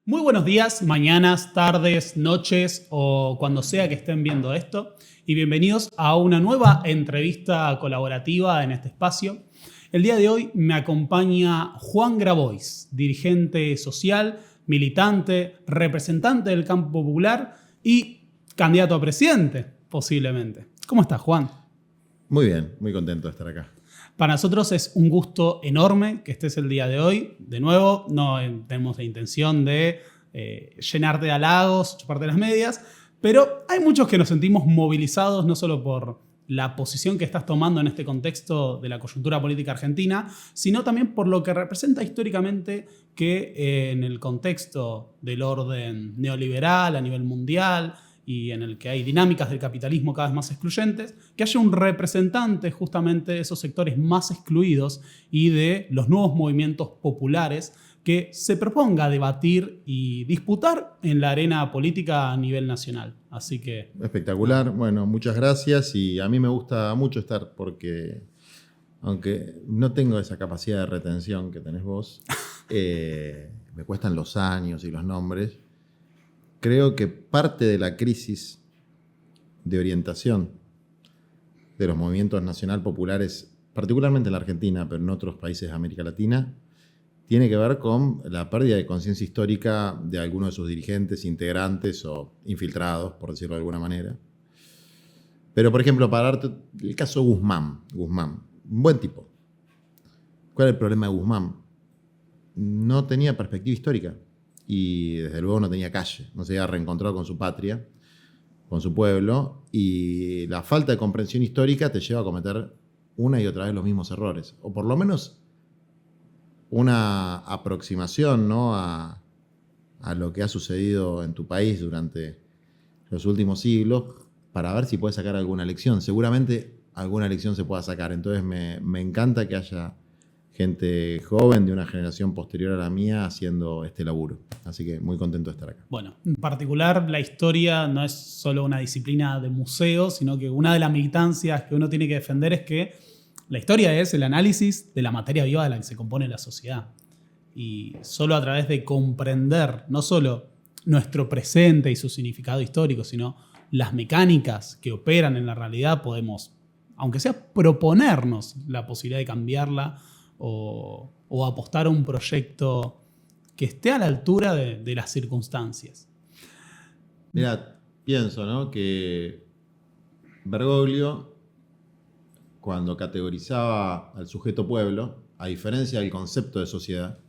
Muy buenos días, mañanas, tardes, noches o cuando sea que estén viendo esto y bienvenidos a una nueva entrevista colaborativa en este espacio. El día de hoy me acompaña Juan Grabois, dirigente social, militante, representante del campo popular y candidato a presidente, posiblemente. ¿Cómo estás, Juan? Muy bien, muy contento de estar acá. Para nosotros es un gusto enorme que estés el día de hoy. De nuevo, no tenemos la intención de llenarte de halagos, chuparte las medias, pero hay muchos que nos sentimos movilizados no solo por la posición que estás tomando en este contexto de la coyuntura política argentina, sino también por lo que representa históricamente que en el contexto del orden neoliberal a nivel mundial y en el que hay dinámicas del capitalismo cada vez más excluyentes, que haya un representante justamente de esos sectores más excluidos y de los nuevos movimientos populares que se proponga debatir y disputar en la arena política a nivel nacional. Así que... Espectacular, bueno, muchas gracias y a mí me gusta mucho estar porque, aunque no tengo esa capacidad de retención que tenés vos, me cuestan los años y los nombres. Creo que parte de la crisis de orientación de los movimientos nacional populares, particularmente en la Argentina, pero en otros países de América Latina, tiene que ver con la pérdida de conciencia histórica de algunos de sus dirigentes, integrantes o infiltrados, por decirlo de alguna manera. Pero, por ejemplo, para darte el caso de Guzmán, un buen tipo. ¿Cuál es el problema de Guzmán? No tenía perspectiva histórica. Y desde luego no tenía calle, no se había reencontrado con su patria, con su pueblo, y la falta de comprensión histórica te lleva a cometer una y otra vez los mismos errores, o por lo menos una aproximación, ¿no?, a lo que ha sucedido en tu país durante los últimos siglos, para ver si puedes sacar alguna lección. Seguramente alguna lección se pueda sacar, entonces me encanta que haya gente joven de una generación posterior a la mía haciendo este laburo. Así que muy contento de estar acá. Bueno, en particular la historia no es solo una disciplina de museo, sino que una de las militancias que uno tiene que defender es que la historia es el análisis de la materia viva de la que se compone la sociedad. Y solo a través de comprender no solo nuestro presente y su significado histórico, sino las mecánicas que operan en la realidad podemos, aunque sea proponernos la posibilidad de cambiarla, o apostar a un proyecto que esté a la altura de las circunstancias. Mira, pienso, ¿no?, que Bergoglio, cuando categorizaba al sujeto pueblo, a diferencia del concepto de sociedad,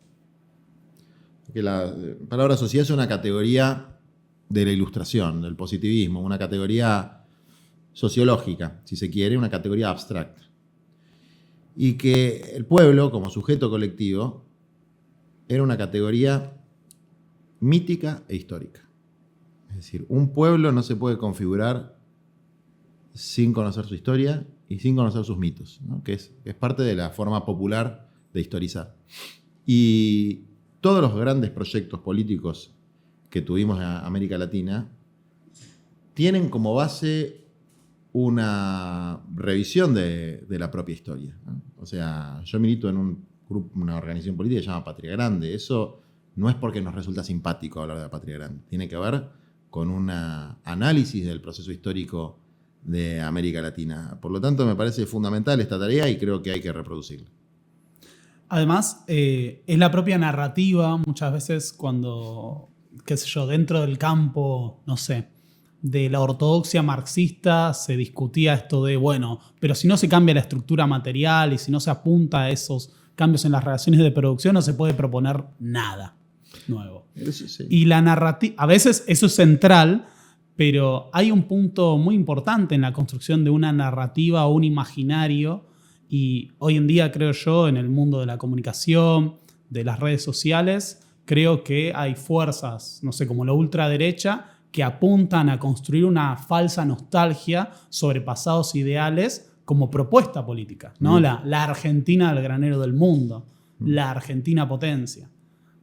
que la palabra sociedad es una categoría de la ilustración, del positivismo, una categoría sociológica, si se quiere, una categoría abstracta. Y que el pueblo, como sujeto colectivo, era una categoría mítica e histórica. Es decir, un pueblo no se puede configurar sin conocer su historia y sin conocer sus mitos, ¿no?, que es parte de la forma popular de historizar. Y todos los grandes proyectos políticos que tuvimos en América Latina tienen como base una revisión de la propia historia, ¿no? O sea, yo milito en un grupo, una organización política que se llama Patria Grande. Eso no es porque nos resulta simpático hablar de la Patria Grande. Tiene que ver con un análisis del proceso histórico de América Latina. Por lo tanto, me parece fundamental esta tarea y creo que hay que reproducirla. Además, es la propia narrativa muchas veces cuando, qué sé yo, dentro del campo, no sé, de la ortodoxia marxista se discutía esto de, bueno, pero si no se cambia la estructura material y si no se apunta a esos cambios en las relaciones de producción, no se puede proponer nada nuevo. Sí. Y la narrativa, a veces eso es central, pero hay un punto muy importante en la construcción de una narrativa o un imaginario, y hoy en día creo yo en el mundo de la comunicación, de las redes sociales, creo que hay fuerzas, no sé, como la ultraderecha, que apuntan a construir una falsa nostalgia sobre pasados ideales como propuesta política, ¿no? La Argentina del granero del mundo, la Argentina potencia.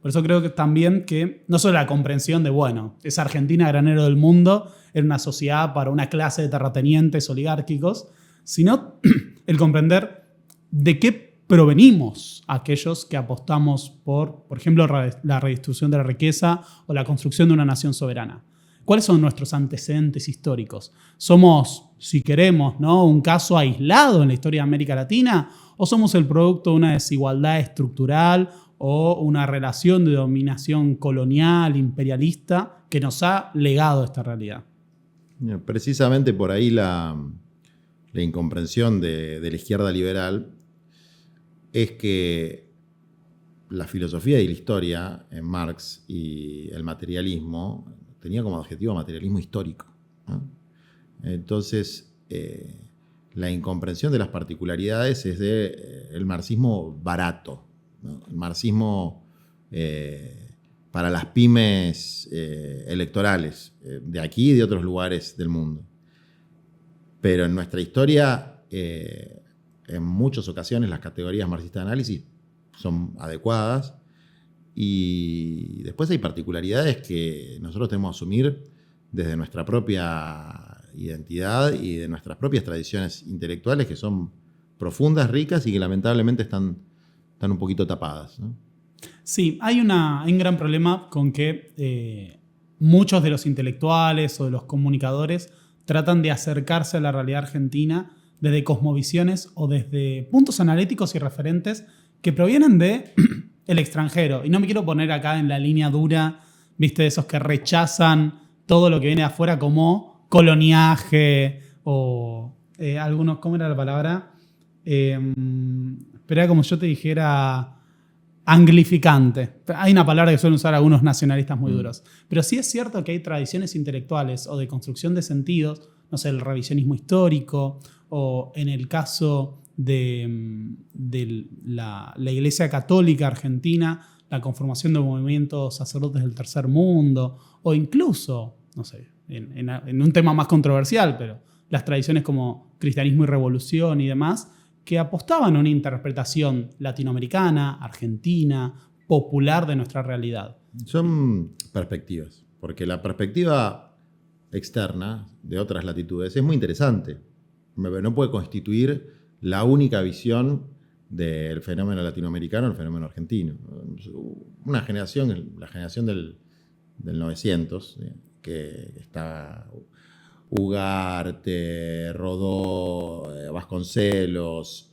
Por eso creo que también que no solo la comprensión de, bueno, esa Argentina granero del mundo era una sociedad para una clase de terratenientes oligárquicos, sino el comprender de qué provenimos aquellos que apostamos por ejemplo, la redistribución de la riqueza o la construcción de una nación soberana? ¿Cuáles son nuestros antecedentes históricos? ¿Somos, si queremos, ¿no?, un caso aislado en la historia de América Latina? ¿O somos el producto de una desigualdad estructural o una relación de dominación colonial, imperialista, que nos ha legado esta realidad? Precisamente por ahí la incomprensión de la izquierda liberal es que la filosofía y la historia en Marx y el materialismo tenía como objetivo materialismo histórico, ¿no? Entonces, la incomprensión de las particularidades es del marxismo barato, ¿no? El marxismo para las pymes electorales de aquí y de otros lugares del mundo. Pero en nuestra historia, en muchas ocasiones, las categorías marxistas de análisis son adecuadas y después hay particularidades que nosotros tenemos que asumir desde nuestra propia identidad y de nuestras propias tradiciones intelectuales que son profundas, ricas y que lamentablemente están un poquito tapadas, ¿no? Sí, hay un gran problema con que muchos de los intelectuales o de los comunicadores tratan de acercarse a la realidad argentina desde cosmovisiones o desde puntos analíticos y referentes que provienen del extranjero. Y no me quiero poner acá en la línea dura, ¿viste? De esos que rechazan todo lo que viene de afuera como coloniaje o algunos, ¿cómo era la palabra? Pero era como yo te dijera anglificante. Hay una palabra que suelen usar algunos nacionalistas muy duros. Pero sí es cierto que hay tradiciones intelectuales o de construcción de sentidos, no sé, el revisionismo histórico o en el caso de la Iglesia Católica Argentina, la conformación de movimientos sacerdotes del tercer mundo o incluso, no sé, en un tema más controversial, pero las tradiciones como cristianismo y revolución y demás, que apostaban a una interpretación latinoamericana, argentina, popular de nuestra realidad. Son perspectivas, porque la perspectiva externa de otras latitudes es muy interesante. No puede constituir la única visión del fenómeno latinoamericano, el fenómeno argentino. Una generación, la generación del 900, que está Ugarte, Rodó, Vasconcelos,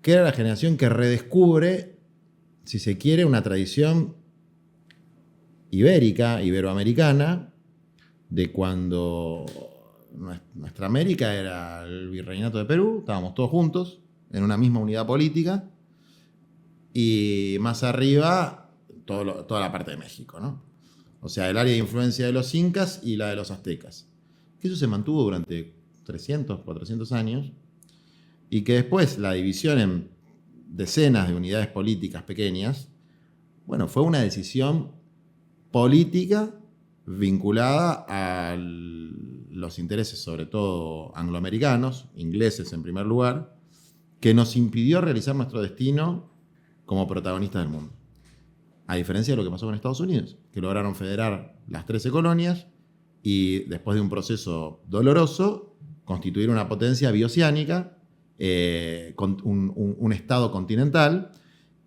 que era la generación que redescubre, si se quiere, una tradición ibérica, iberoamericana, de cuando nuestra América era el virreinato de Perú, estábamos todos juntos en una misma unidad política, y más arriba toda la parte de México, ¿no? O sea, el área de influencia de los incas y la de los aztecas. Que eso se mantuvo durante 300, 400 años, y que después la división en decenas de unidades políticas pequeñas, bueno, fue una decisión política vinculada a los intereses, sobre todo angloamericanos, ingleses en primer lugar, que nos impidió realizar nuestro destino como protagonistas del mundo. A diferencia de lo que pasó con Estados Unidos, que lograron federar las 13 colonias y después de un proceso doloroso, constituir una potencia bioceánica, con un estado continental,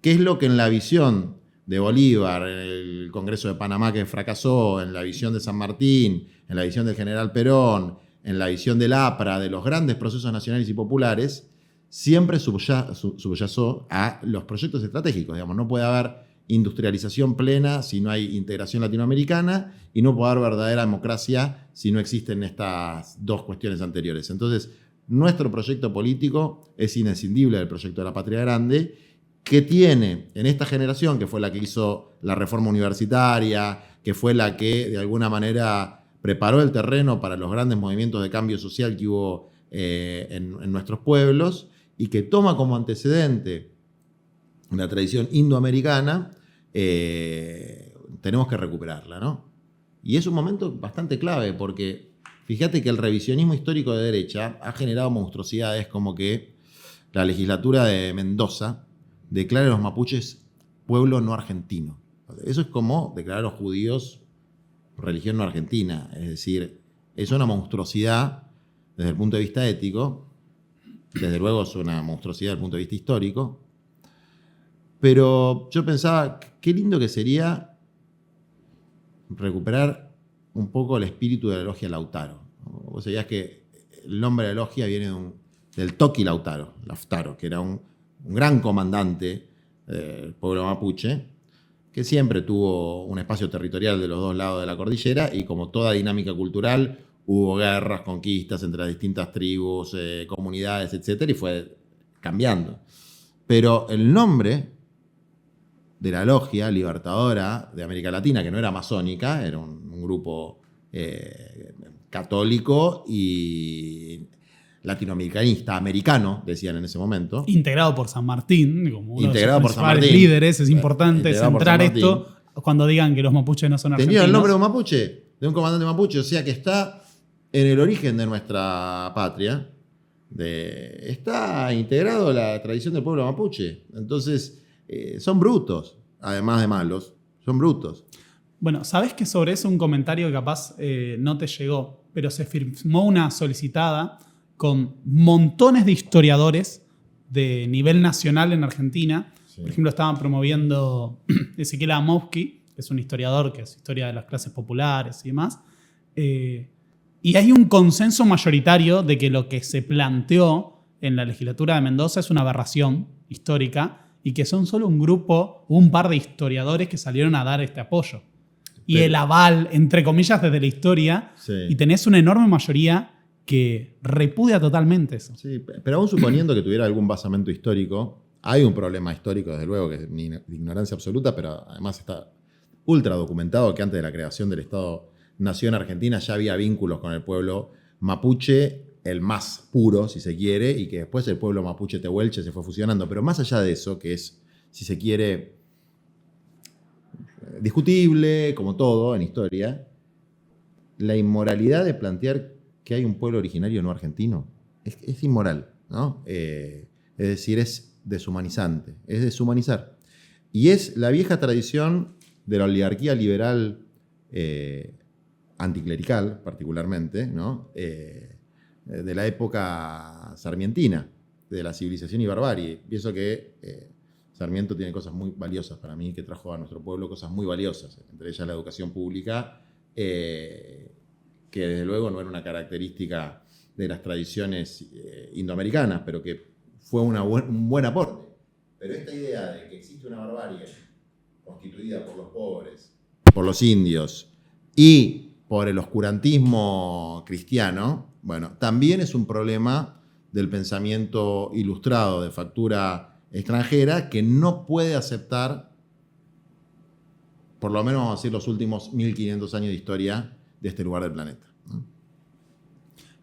que es lo que en la visión de Bolívar, en el Congreso de Panamá que fracasó, en la visión de San Martín, en la visión del general Perón, en la visión del APRA, de los grandes procesos nacionales y populares, siempre subyacó a los proyectos estratégicos. Digamos, no puede haber industrialización plena si no hay integración latinoamericana y no puede haber verdadera democracia si no existen estas dos cuestiones anteriores. Entonces, nuestro proyecto político es inescindible del proyecto de la Patria Grande, que tiene en esta generación, que fue la que hizo la reforma universitaria, que fue la que de alguna manera preparó el terreno para los grandes movimientos de cambio social que hubo en nuestros pueblos, y que toma como antecedente una tradición indoamericana, tenemos que recuperarla, ¿no? Y es un momento bastante clave, porque fíjate que el revisionismo histórico de derecha ha generado monstruosidades como que la legislatura de Mendoza declara a los mapuches pueblo no argentino. Eso es como declarar a los judíos religión no argentina. Es decir, es una monstruosidad desde el punto de vista ético. Desde luego es una monstruosidad desde el punto de vista histórico. Pero yo pensaba, qué lindo que sería recuperar un poco el espíritu de la logia Lautaro. Vos sabías que el nombre de la logia viene del Toki Lautaro, que era un gran comandante del pueblo mapuche, que siempre tuvo un espacio territorial de los dos lados de la cordillera, y como toda dinámica cultural, hubo guerras, conquistas entre las distintas tribus, comunidades, etc., y fue cambiando. Pero el nombre de la logia libertadora de América Latina, que no era masónica, era un grupo católico y latinoamericanista, americano, decían en ese momento. Integrado por San Martín, como uno Integrado de por sus San principales Martín. líderes. Es importante Integrado por centrar San Martín. esto cuando digan que los mapuches no son argentinos. Tenía el nombre de un mapuche, de un comandante mapuche, o sea que está en el origen de nuestra patria. Está integrado la tradición del pueblo mapuche. Entonces, son brutos, además de malos, son brutos. Bueno, sabés que sobre eso un comentario que capaz no te llegó, pero se firmó una solicitada con montones de historiadores de nivel nacional en Argentina. Sí. Por ejemplo, estaban promoviendo Ezequiel Adamowski, que es un historiador que es historia de las clases populares y demás. Y hay un consenso mayoritario de que lo que se planteó en la legislatura de Mendoza es una aberración histórica y que son solo un grupo, un par de historiadores que salieron a dar este apoyo. Y el aval, entre comillas, desde la historia. Sí. Y tenés una enorme mayoría que repudia totalmente eso. Sí, pero aún suponiendo que tuviera algún basamento histórico, hay un problema histórico, desde luego, que es de ignorancia absoluta, pero además está ultra documentado que antes de la creación del Estado-Nación Argentina ya había vínculos con el pueblo mapuche, el más puro, si se quiere, y que después el pueblo mapuche tehuelche se fue fusionando. Pero más allá de eso, que es, si se quiere, discutible, como todo en historia, la inmoralidad de plantear que hay un pueblo originario no argentino es inmoral, ¿no? Es decir, es deshumanizante, es deshumanizar. Y es la vieja tradición de la oligarquía liberal anticlerical, particularmente, ¿no? De la época sarmientina, de la civilización y barbarie. Pienso que Sarmiento tiene cosas muy valiosas para mí, que trajo a nuestro pueblo cosas muy valiosas, entre ellas la educación pública, que desde luego no era una característica de las tradiciones indoamericanas, pero que fue un buen aporte. Pero esta idea de que existe una barbarie constituida por los pobres, por los indios y por el oscurantismo cristiano, bueno, también es un problema del pensamiento ilustrado de factura extranjera que no puede aceptar, por lo menos vamos a decir, los últimos 1500 años de historia de este lugar del planeta, ¿no?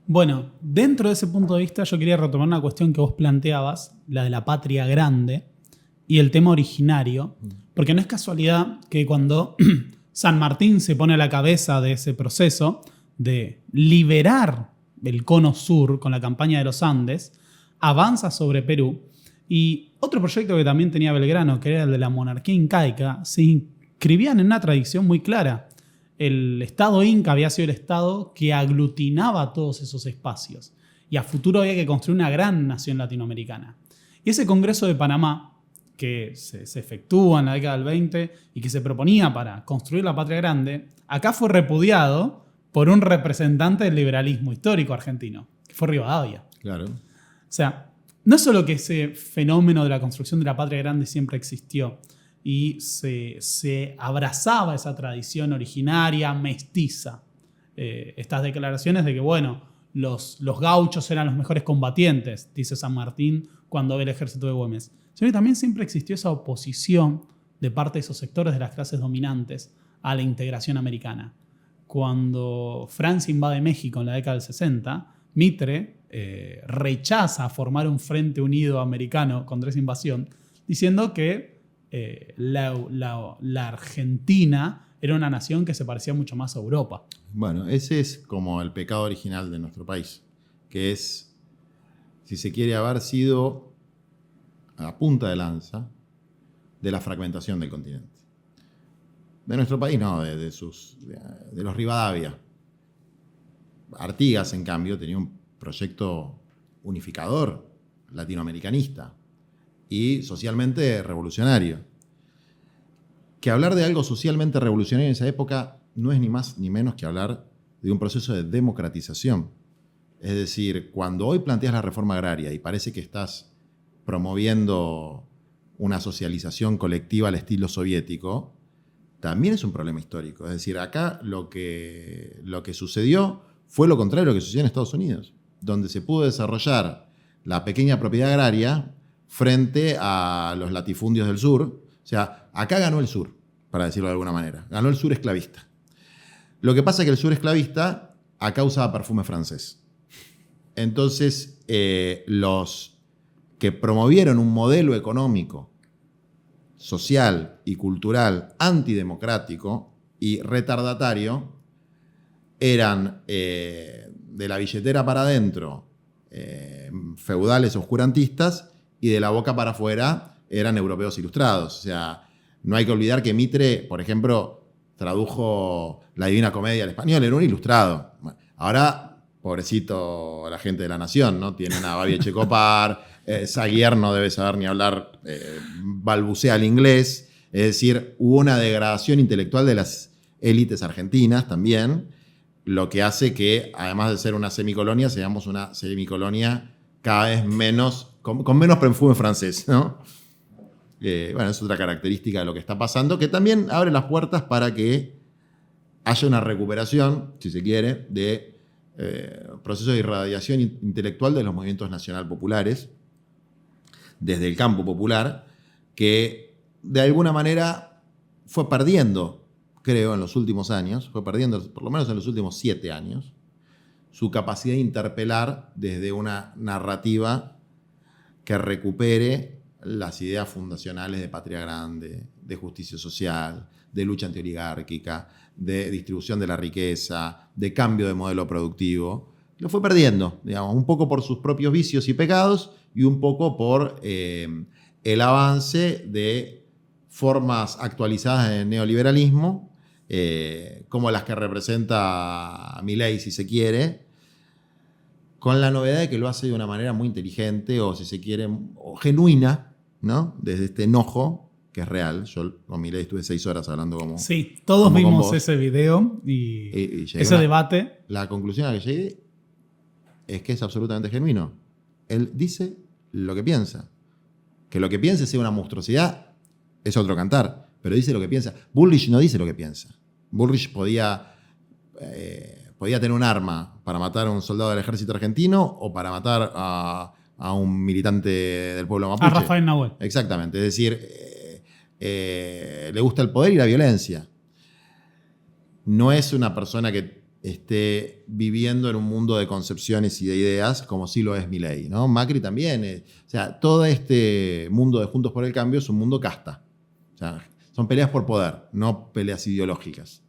Bueno, dentro de ese punto de vista yo quería retomar una cuestión que vos planteabas, la de la patria grande y el tema originario, porque no es casualidad que cuando San Martín se pone a la cabeza de ese proceso de liberar el cono sur con la campaña de los Andes, avanza sobre Perú. Y otro proyecto que también tenía Belgrano, que era el de la monarquía incaica, se inscribían en una tradición muy clara. El Estado Inca había sido el Estado que aglutinaba todos esos espacios. Y a futuro había que construir una gran nación latinoamericana. Y ese Congreso de Panamá, que se efectúa en la década del 20 y que se proponía para construir la patria grande, acá fue repudiado por un representante del liberalismo histórico argentino, que fue Rivadavia. Claro. O sea, no es solo que ese fenómeno de la construcción de la patria grande siempre existió y se abrazaba esa tradición originaria, mestiza. Estas declaraciones de que, bueno, los gauchos eran los mejores combatientes, dice San Martín cuando ve el ejército de Güemes. Sino que también siempre existió esa oposición de parte de esos sectores de las clases dominantes a la integración americana. Cuando Francia invade México en la década del 60, Mitre rechaza formar un frente unido americano contra esa invasión, diciendo que la Argentina era una nación que se parecía mucho más a Europa. Bueno, ese es como el pecado original de nuestro país, que es, si se quiere, haber sido a la punta de lanza de la fragmentación del continente. De nuestro país no, de los Rivadavia. Artigas, en cambio, tenía un proyecto unificador latinoamericanista y socialmente revolucionario. Que hablar de algo socialmente revolucionario en esa época no es ni más ni menos que hablar de un proceso de democratización. Es decir, cuando hoy planteas la reforma agraria y parece que estás promoviendo una socialización colectiva al estilo soviético, también es un problema histórico. Es decir, acá lo que sucedió fue lo contrario a lo que sucedió en Estados Unidos, donde se pudo desarrollar la pequeña propiedad agraria frente a los latifundios del sur. O sea, acá ganó el sur, para decirlo de alguna manera. Ganó el sur esclavista. Lo que pasa es que el sur esclavista acá usaba perfume francés. Entonces, los que promovieron un modelo económico, social y cultural antidemocrático y retardatario eran de la billetera para adentro feudales oscurantistas y de la boca para afuera eran europeos ilustrados. O sea, no hay que olvidar que Mitre, por ejemplo, tradujo la Divina Comedia al español, era un ilustrado. Bueno, ahora, pobrecito la gente de La Nación, ¿no? Tienen a Babi Echecopar, Saguier no debe saber ni hablar, balbucea el inglés. Es decir, hubo una degradación intelectual de las élites argentinas también, lo que hace que, además de ser una semicolonia, seamos una semicolonia cada vez menos, con menos perfume francés, ¿no? Bueno, es otra característica de lo que está pasando, que también abre las puertas para que haya una recuperación, si se quiere, de procesos de irradiación intelectual de los movimientos nacional populares, desde el campo popular, que de alguna manera fue perdiendo, creo, en los últimos años, fue perdiendo, por lo menos en los últimos 7 años, su capacidad de interpelar desde una narrativa que recupere las ideas fundacionales de patria grande, de justicia social, de lucha antioligárquica, de distribución de la riqueza, de cambio de modelo productivo. Lo fue perdiendo, digamos, un poco por sus propios vicios y pecados y un poco por el avance de formas actualizadas del neoliberalismo, como las que representa Milei, si se quiere, con la novedad de que lo hace de una manera muy inteligente o, si se quiere, o genuina, ¿no? Desde este enojo, que es real. Yo con Milei estuve 6 horas hablando como... Sí, todos como vimos ese video y ese debate. La conclusión a la que llegué es que es absolutamente genuino. Él dice lo que piensa. Que lo que piense sea una monstruosidad es otro cantar, pero dice lo que piensa. Bullrich no dice lo que piensa. Bullrich podía tener un arma para matar a un soldado del ejército argentino o para matar a un militante del pueblo mapuche. A Rafael Nahuel. Exactamente. Es decir, le gusta el poder y la violencia. No es una persona que esté viviendo en un mundo de concepciones y de ideas como sí lo es Milei, ¿no? Macri también. O sea, todo este mundo de Juntos por el Cambio es un mundo casta. O sea, son peleas por poder, no peleas ideológicas.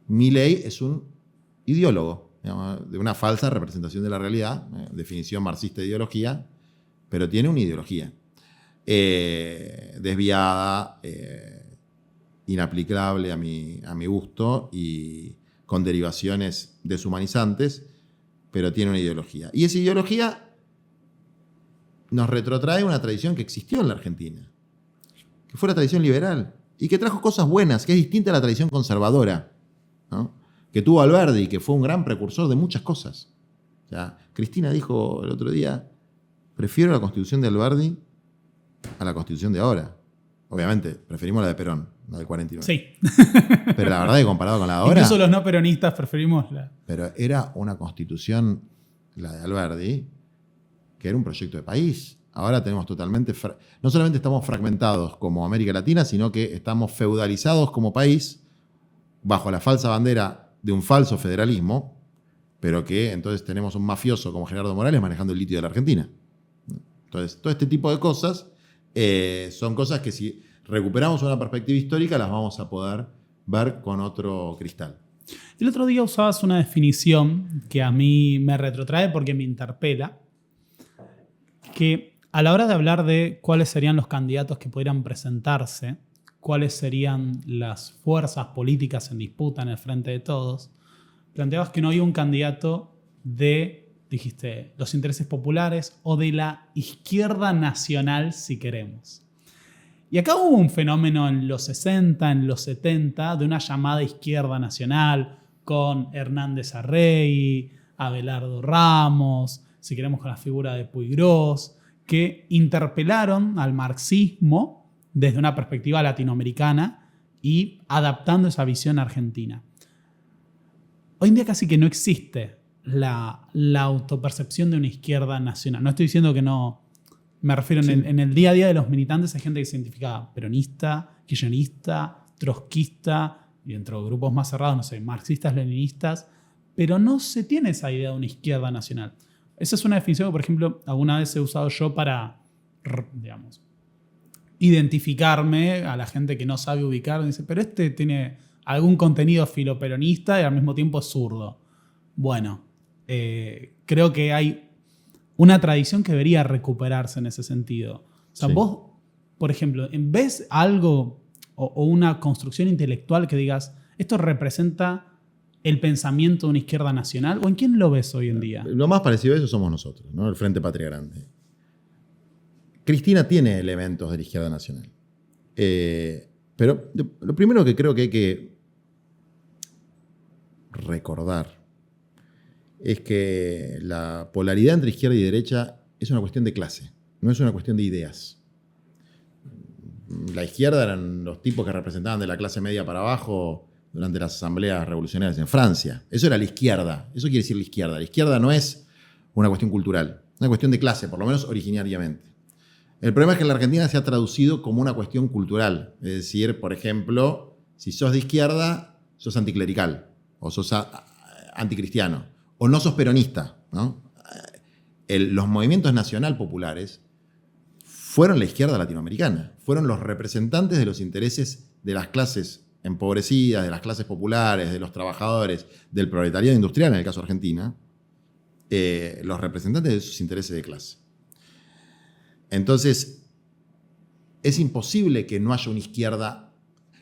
Milei es un ideólogo, digamos, de una falsa representación de la realidad, definición marxista de ideología, pero tiene una ideología desviada, inaplicable a mi gusto y con derivaciones deshumanizantes, pero tiene una ideología. Y esa ideología nos retrotrae una tradición que existió en la Argentina, que fue la tradición liberal, y que trajo cosas buenas, que es distinta a la tradición conservadora, ¿no? Que tuvo Alberdi, que fue un gran precursor de muchas cosas. O sea, Cristina dijo el otro día, prefiero la Constitución de Alberdi a la Constitución de ahora. Obviamente, preferimos la de Perón, la del 49. Sí. Pero la verdad que comparado con la de ahora... Incluso los no peronistas preferimos la... Pero era una Constitución, la de Alberdi, que era un proyecto de país. Ahora tenemos totalmente... No solamente estamos fragmentados como América Latina, sino que estamos feudalizados como país bajo la falsa bandera de un falso federalismo, pero que entonces tenemos un mafioso como Gerardo Morales manejando el litio de la Argentina. Entonces, todo este tipo de cosas son cosas que si recuperamos una perspectiva histórica las vamos a poder ver con otro cristal. El otro día usabas una definición que a mí me retrotrae porque me interpela, que a la hora de hablar de cuáles serían los candidatos que pudieran presentarse, cuáles serían las fuerzas políticas en disputa en el frente de todos, planteabas que no había un candidato de dijiste los intereses populares o de la izquierda nacional, si queremos. Y acá hubo un fenómeno en los 60, en los 70, de una llamada izquierda nacional con Hernández Arrey, Abelardo Ramos, si queremos con la figura de Puiggrós, que interpelaron al marxismo desde una perspectiva latinoamericana y adaptando esa visión argentina. Hoy en día casi que no existe la autopercepción de una izquierda nacional. No estoy diciendo que no. Me refiero Sí. en el día a día de los militantes hay gente que se identifica peronista, kirchnerista, trotskista y dentro de grupos más cerrados, no sé, marxistas, leninistas, pero no se tiene esa idea de una izquierda nacional. Esa es una definición que, por ejemplo, alguna vez he usado yo para, digamos, identificarme a la gente que no sabe ubicar. Dice, pero este tiene algún contenido filoperonista y al mismo tiempo es zurdo. Bueno, creo que hay una tradición que debería recuperarse en ese sentido. O sea, Sí. vos, por ejemplo, ¿ves algo o una construcción intelectual que digas, esto representa el pensamiento de una izquierda nacional? ¿O en quién lo ves hoy en día? Lo más parecido a eso somos nosotros, ¿no? El Frente Patria Grande. Cristina tiene elementos de la izquierda nacional. Pero lo primero que creo que hay que recordar es que la polaridad entre izquierda y derecha es una cuestión de clase, no es una cuestión de ideas. La izquierda eran los tipos que representaban de la clase media para abajo durante las asambleas revolucionarias en Francia. Eso era la izquierda. Eso quiere decir la izquierda. La izquierda no es una cuestión cultural, es una cuestión de clase, por lo menos originariamente. El problema es que en la Argentina se ha traducido como una cuestión cultural. Es decir, por ejemplo, si sos de izquierda, sos anticlerical, o sos anticristiano, o no sos peronista, ¿no? Los movimientos nacional populares fueron la izquierda latinoamericana, fueron los representantes de los intereses de las clases empobrecidas, de las clases populares, de los trabajadores, del proletariado industrial, en el caso de Argentina, los representantes de sus intereses de clase. Entonces, es imposible que no haya una izquierda.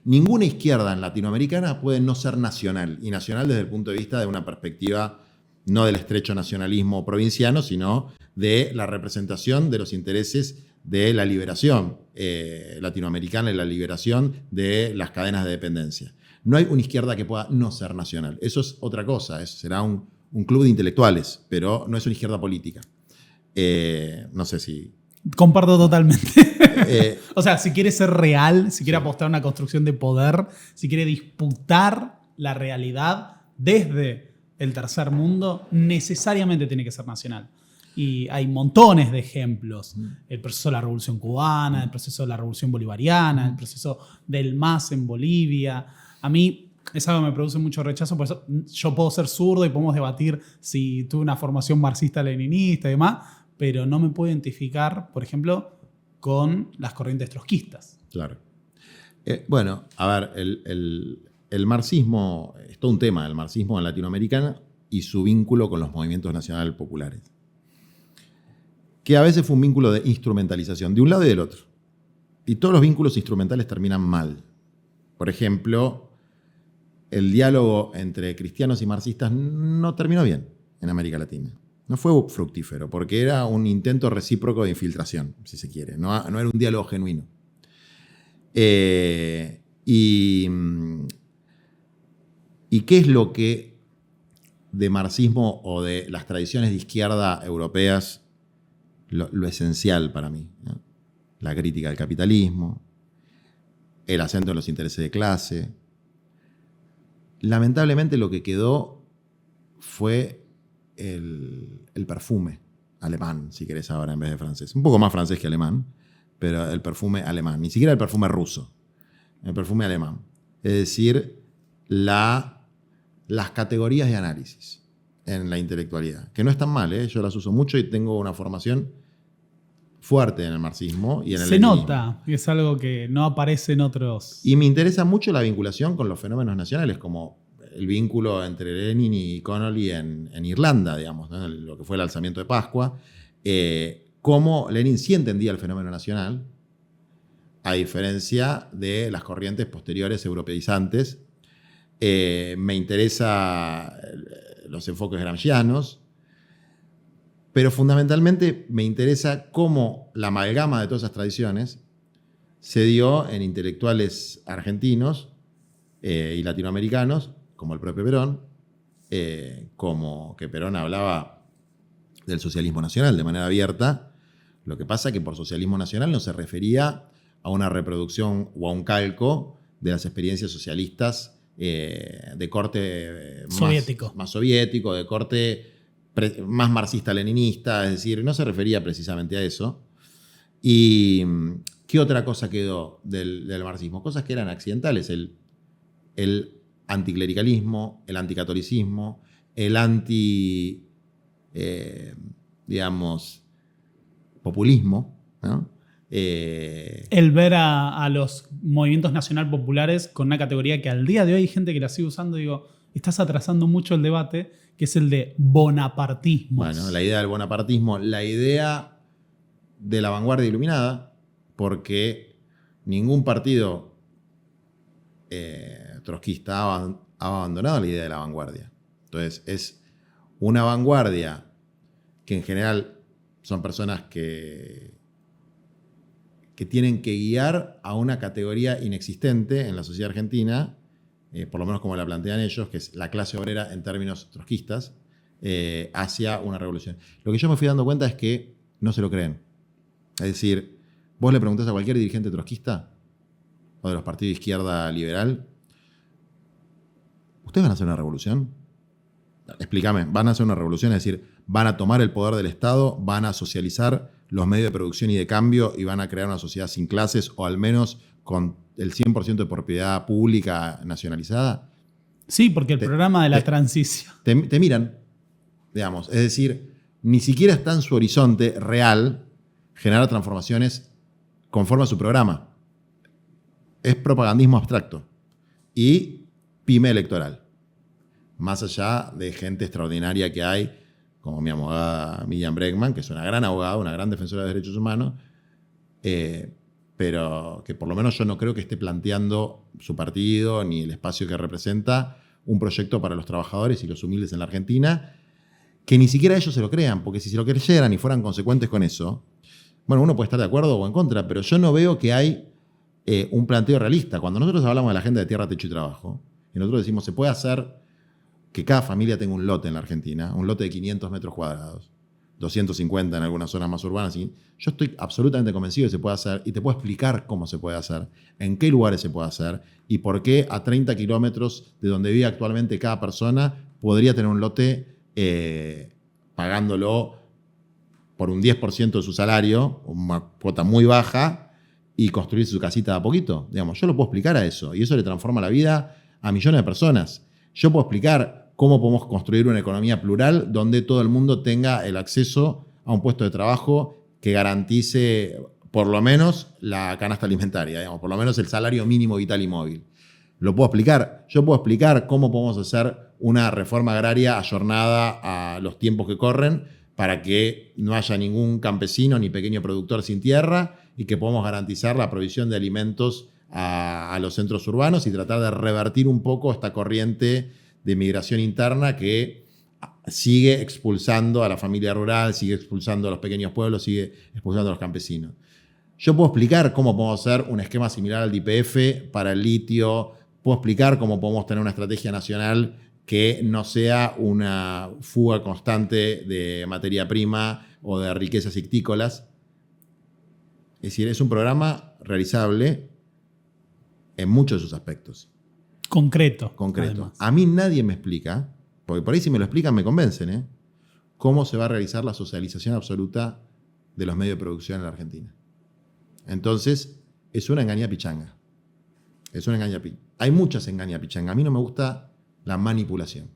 Ninguna izquierda en latinoamericana puede no ser nacional, y nacional desde el punto de vista de una perspectiva no del estrecho nacionalismo provinciano, sino de la representación de los intereses de la liberación latinoamericana y la liberación de las cadenas de dependencia. No hay una izquierda que pueda no ser nacional. Eso es otra cosa, eso será un club de intelectuales, pero no es una izquierda política. No sé si... Comparto totalmente. O sea, si quiere ser real, si quiere apostar a una construcción de poder, si quiere disputar la realidad desde el tercer mundo, necesariamente tiene que ser nacional. Y hay montones de ejemplos. El proceso de la Revolución Cubana, el proceso de la Revolución Bolivariana, el proceso del MAS en Bolivia. A mí es algo que me produce mucho rechazo, por eso yo puedo ser zurdo y podemos debatir si tuve una formación marxista-leninista y demás, pero no me puedo identificar, por ejemplo, con las corrientes trotskistas. Claro. Bueno, a ver, el marxismo, es todo un tema, el marxismo en Latinoamérica y su vínculo con los movimientos nacionales populares. Que a veces fue un vínculo de instrumentalización, de un lado y del otro. Y todos los vínculos instrumentales terminan mal. Por ejemplo, el diálogo entre cristianos y marxistas no terminó bien en América Latina. No fue fructífero, porque era un intento recíproco de infiltración, si se quiere. No era un diálogo genuino. ¿Y qué es lo que de marxismo o de las tradiciones de izquierda europeas lo esencial para mí, ¿no? La crítica del capitalismo, el acento en los intereses de clase. Lamentablemente lo que quedó fue el perfume alemán, si querés ahora, en vez de francés. Un poco más francés que alemán, pero el perfume alemán. Ni siquiera el perfume ruso, el perfume alemán. Es decir, las categorías de análisis en la intelectualidad, que no están mal, yo las uso mucho y tengo una formación fuerte en el marxismo y en el leninismo. Se nota, y es algo que no aparece en otros. Y me interesa mucho la vinculación con los fenómenos nacionales, como el vínculo entre Lenin y Connolly en Irlanda, digamos, ¿no? Lo que fue el alzamiento de Pascua, cómo Lenin sí entendía el fenómeno nacional, a diferencia de las corrientes posteriores europeizantes. Me interesa los enfoques gramscianos. Pero fundamentalmente me interesa cómo la amalgama de todas esas tradiciones se dio en intelectuales argentinos y latinoamericanos, como el propio Perón, como que Perón hablaba del socialismo nacional de manera abierta. Lo que pasa es que por socialismo nacional no se refería a una reproducción o a un calco de las experiencias socialistas de corte soviético. más soviético, de corte más marxista-leninista, es decir, no se refería precisamente a eso. ¿Y qué otra cosa quedó del marxismo? Cosas que eran accidentales, el anticlericalismo, el anticatolicismo, el populismo, ¿no? El ver a los movimientos nacional populares con una categoría que al día de hoy hay gente que la sigue usando, digo, estás atrasando mucho el debate, que es el de bonapartismo. Bueno, la idea del bonapartismo, la idea de la vanguardia iluminada, porque ningún partido trotskista ha abandonado la idea de la vanguardia. Entonces, es una vanguardia que en general son personas que tienen que guiar a una categoría inexistente en la sociedad argentina, por lo menos como la plantean ellos, que es la clase obrera en términos trotskistas, hacia una revolución. Lo que yo me fui dando cuenta es que no se lo creen. Es decir, vos le preguntás a cualquier dirigente trotskista o de los partidos de izquierda liberal, ¿ustedes van a hacer una revolución? Explícame, ¿van a hacer una revolución? Es decir, ¿van a tomar el poder del Estado? ¿Van a socializar los medios de producción y de cambio y van a crear una sociedad sin clases o al menos con el 100% de propiedad pública nacionalizada? Sí, porque el programa de la transición. Te miran, digamos. Es decir, ni siquiera está en su horizonte real generar transformaciones conforme a su programa. Es propagandismo abstracto y pyme electoral. Más allá de gente extraordinaria que hay, como mi abogada Miriam Bregman, que es una gran abogada, una gran defensora de derechos humanos, pero que por lo menos yo no creo que esté planteando su partido ni el espacio que representa un proyecto para los trabajadores y los humildes en la Argentina, que ni siquiera ellos se lo crean, porque si se lo creyeran y fueran consecuentes con eso, bueno, uno puede estar de acuerdo o en contra, pero yo no veo que hay un planteo realista. Cuando nosotros hablamos de la agenda de tierra, techo y trabajo, y nosotros decimos, se puede hacer que cada familia tenga un lote en la Argentina, un lote de 500 metros cuadrados, 250 en algunas zonas más urbanas. Y yo estoy absolutamente convencido de que se puede hacer y te puedo explicar cómo se puede hacer, en qué lugares se puede hacer y por qué a 30 kilómetros de donde vive actualmente cada persona podría tener un lote pagándolo por un 10% de su salario, una cuota muy baja, y construir su casita de a poquito. Digamos, yo lo puedo explicar a eso y eso le transforma la vida a millones de personas. Yo puedo explicar cómo podemos construir una economía plural donde todo el mundo tenga el acceso a un puesto de trabajo que garantice por lo menos la canasta alimentaria, digamos, por lo menos el salario mínimo vital y móvil. Lo puedo explicar. Yo puedo explicar cómo podemos hacer una reforma agraria ayornada a los tiempos que corren para que no haya ningún campesino ni pequeño productor sin tierra y que podamos garantizar la provisión de alimentos a los centros urbanos y tratar de revertir un poco esta corriente de migración interna que sigue expulsando a la familia rural, sigue expulsando a los pequeños pueblos, sigue expulsando a los campesinos. Yo puedo explicar cómo podemos hacer un esquema similar al de YPF para el litio, puedo explicar cómo podemos tener una estrategia nacional que no sea una fuga constante de materia prima o de riquezas ictícolas. Es decir, es un programa realizable en muchos de sus aspectos. Concreto. Concreto. A mí nadie me explica, porque por ahí si me lo explican me convencen, cómo se va a realizar la socialización absoluta de los medios de producción en la Argentina. Entonces, es una engañapichanga. Es una engañapichanga. Hay muchas engañapichangas. A mí no me gusta la manipulación.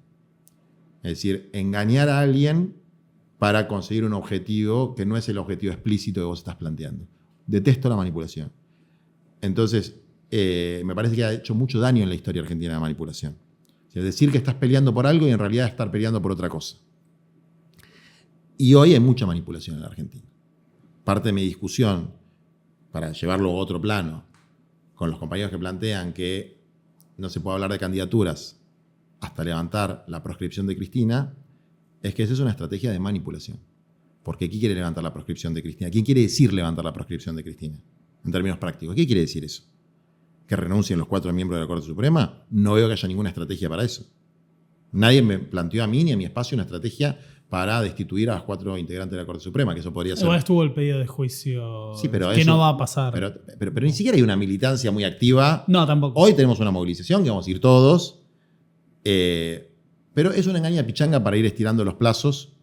Es decir, engañar a alguien para conseguir un objetivo que no es el objetivo explícito que vos estás planteando. Detesto la manipulación. Entonces, me parece que ha hecho mucho daño en la historia argentina la manipulación. Es decir, que estás peleando por algo y en realidad estar peleando por otra cosa. Y hoy hay mucha manipulación en la Argentina. Parte de mi discusión, para llevarlo a otro plano, con los compañeros que plantean que no se puede hablar de candidaturas hasta levantar la proscripción de Cristina, es que esa es una estrategia de manipulación. Porque ¿qué quiere levantar la proscripción de Cristina? ¿Quién quiere decir levantar la proscripción de Cristina? En términos prácticos, ¿qué quiere decir eso? ¿Que renuncien los 4 miembros de la Corte Suprema? No veo que haya ninguna estrategia para eso. Nadie me planteó a mí ni a mi espacio una estrategia para destituir a los 4 integrantes de la Corte Suprema, que eso podría ser... Igual estuvo el pedido de juicio, Sí, pero que eso, no va a pasar. Pero ni siquiera hay una militancia muy activa. No, tampoco. Hoy tenemos una movilización que vamos a ir todos, pero es una engaña pichanga para ir estirando los plazos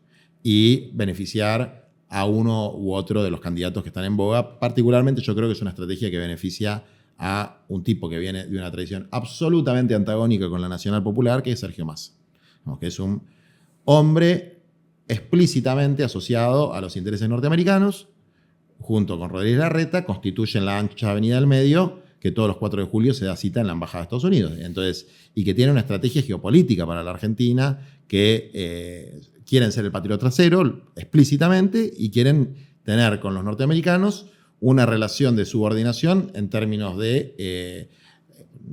y beneficiar a uno u otro de los candidatos que están en boga. Particularmente yo creo que es una estrategia que beneficia a un tipo que viene de una tradición absolutamente antagónica con la Nacional Popular, que es Sergio Massa, que es un hombre explícitamente asociado a los intereses norteamericanos, junto con Rodríguez Larreta, constituyen la ancha avenida del medio, que todos los 4 de julio se da cita en la Embajada de Estados Unidos. Entonces, y que tiene una estrategia geopolítica para la Argentina, que quieren ser el patrio trasero explícitamente y quieren tener con los norteamericanos una relación de subordinación en términos de